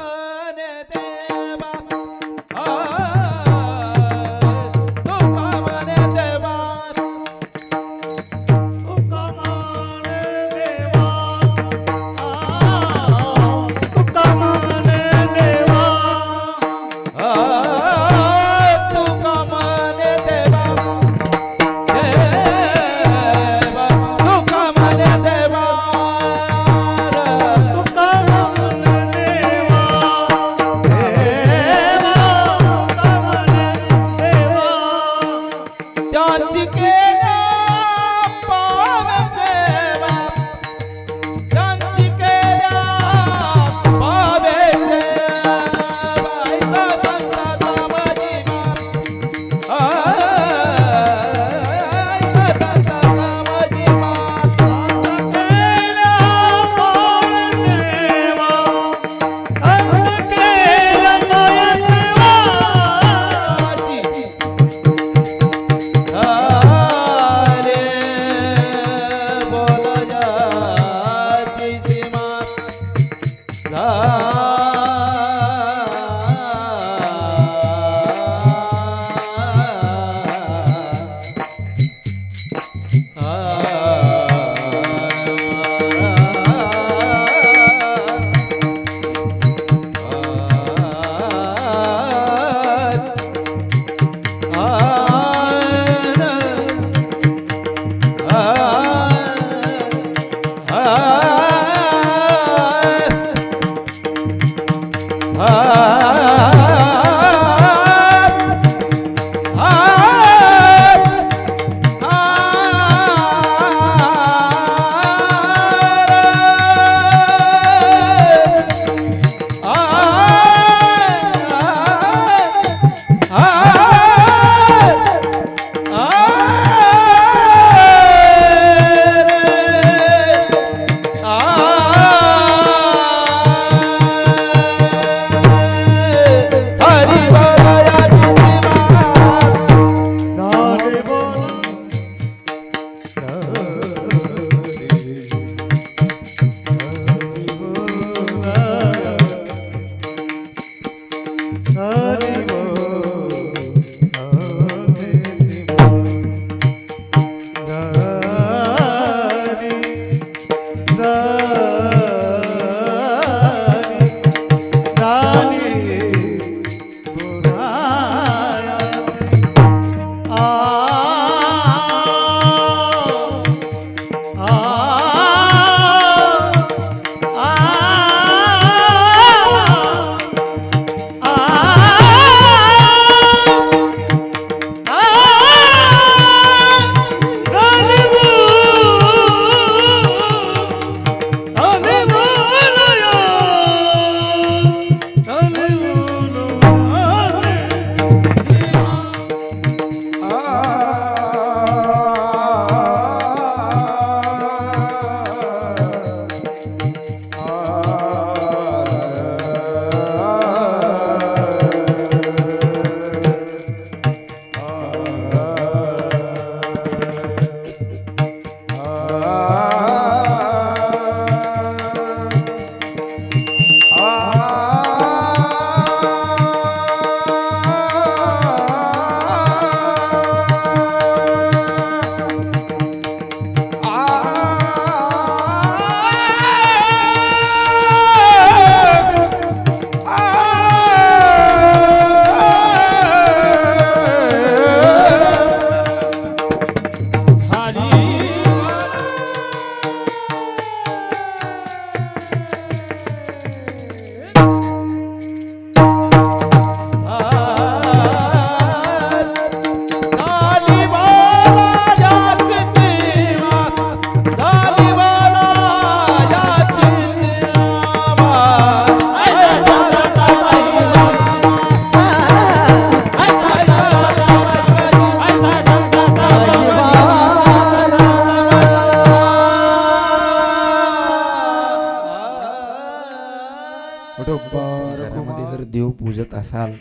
A: घरामध्ये जर देव पूजत असाल,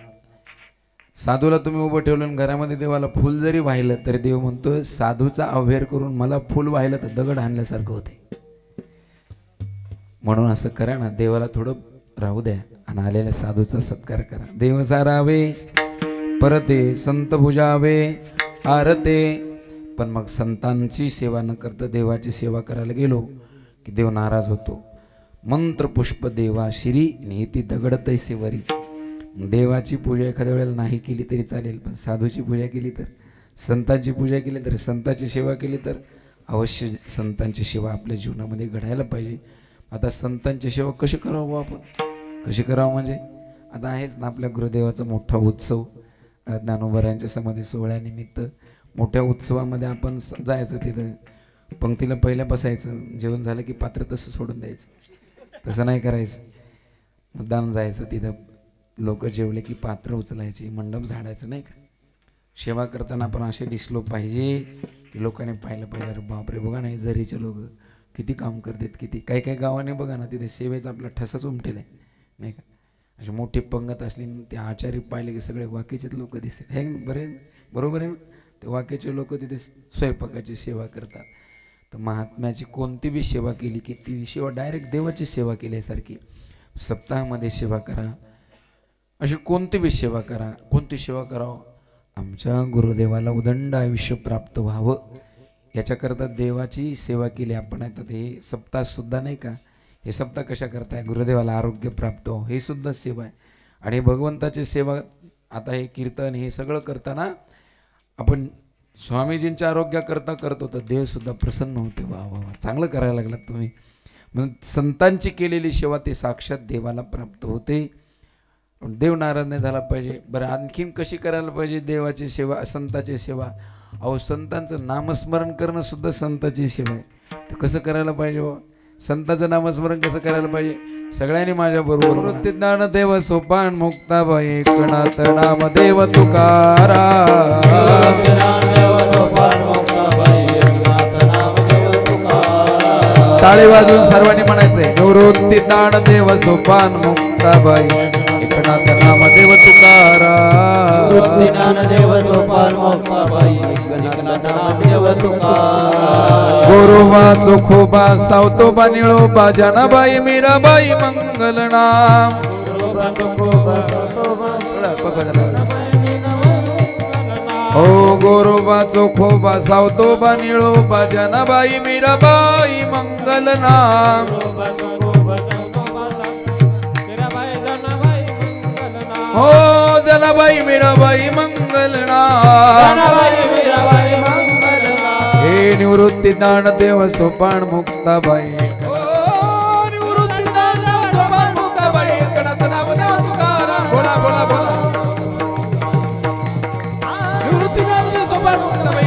A: साधूला तुम्ही उभं ठेवलं आणि घरामध्ये देवाला फुल जरी वाहिलं तरी देव म्हणतो साधूचा अवहेर करून मला फुल वाहिलं तर दगड आणल्यासारखं होते. म्हणून असं करा ना, देवाला थोडं राहू द्या आणि आलेल्या साधूचा सत्कार करा. देव सारावे परते संत पूजावे आरते. पण मग संतांची सेवा न करता देवाची सेवा करायला गेलो की देव नाराज होतो. मंत्र पुष्प देवा श्री नेती दगड तैसे वरी. देवाची पूजा एखाद्या वेळेला नाही केली तरी चालेल, पण साधूची पूजा केली तर, संतांची पूजा केली तर, संतांची सेवा केली तर अवश्य संतांची सेवा आपल्या जीवनामध्ये घडायला पाहिजे. आता संतांची सेवा कशी करावं आपण, कशी करावं म्हणजे आता आहेच ना आपल्या गुरुदेवाचा मोठा उत्सव, ज्ञानोबारायांच्या समाधी सोहळ्यानिमित्त मोठ्या उत्सवामध्ये आपण जायचं, तिथं पंक्तीला पहिल्या बसायचं, जेवण झालं की पात्र तसं सोडून द्यायचं. तसं नाही करायचं, मुद्दाम जायचं, तिथं लोक जेवले की पात्र उचलायची, मंडप झाडायचं नाही का. सेवा करताना आपण असे दिसलो पाहिजे की लोकांनी पाहिलं पाहिजे, अरे बापरे बघा ना जरीचे लोक किती काम करतात, किती काही काही गावाने बघा ना तिथे सेवेचा आपला ठसाच उमटेला आहे नाही का. अशी मोठी पंगत असली ते आचार्य पाहिले की सगळे वाक्याचेच लोक दिसतात, हे बरोबर आहे. ते वाक्याचे लोक तिथे स्वयंपाकाची सेवा करतात. तर महात्म्याची कोणती बी सेवा केली की ती सेवा डायरेक्ट देवाची सेवा केल्यासारखी. सप्ताहामध्ये सेवा करा, अशी कोणती बी सेवा करा. कोणती सेवा करावं, आमच्या गुरुदेवाला उदंड आयुष्य प्राप्त व्हावं याच्याकरता देवाची सेवा केली आपण. आता हे सप्ताह सुद्धा नाही का, हे सप्ताह कशा करताय, गुरुदेवाला आरोग्य प्राप्त हो हे सुद्धा सेवा आहे. आणि भगवंताची सेवा, आता हे कीर्तन हे सगळं करताना आपण स्वामीजींच्या आरोग्याकरता करतो तर देव सुद्धा प्रसन्न होते. वा वा वा, चांगलं करायला लागलात तुम्ही. म्हणून संतांची केलेली सेवा ते साक्षात देवाला प्राप्त होते. देव नाराज नाही झाला पाहिजे. बरं आणखीन कशी करायला पाहिजे देवाची सेवा, संताची सेवा. अहो संतांचं नामस्मरण करणं सुद्धा संताची सेवा आहे. तर कसं करायला पाहिजे हो, संतांचं नामस्मरण कसं करायला पाहिजे, सगळ्यांनी माझ्या बरोबर. वृत्ती ज्ञानदेव सोपान मुक्ताबाई एकनाथ नामदेव तुकारा. टाळे वाजून सर्वांनी म्हणायचंय, निवृत्ती ज्ञानदेव सोपान मुक्ताबाई एकनाथ नामदेव तुकारा. गोरोबा चोखोबा सावतोबा निळोबा जनाबाई मीराबाई मंगल नाम. ओ गोरोबा चोखोबा सावतोबा निळोबा जनाबाई मीराबाई मंगल नाम. हो जनाबाई मीराबाई मंगल नाम. हे निवृत्ती ज्ञानदेव सोपान मुक्ताबाई, निवृत्ती ज्ञानदेव सोपान मुक्ताबाई एकनाथ नामदेव तुकारा. बोला बोला बोला. निवृत्ती ज्ञानदेव सोपान मुक्ताबाई.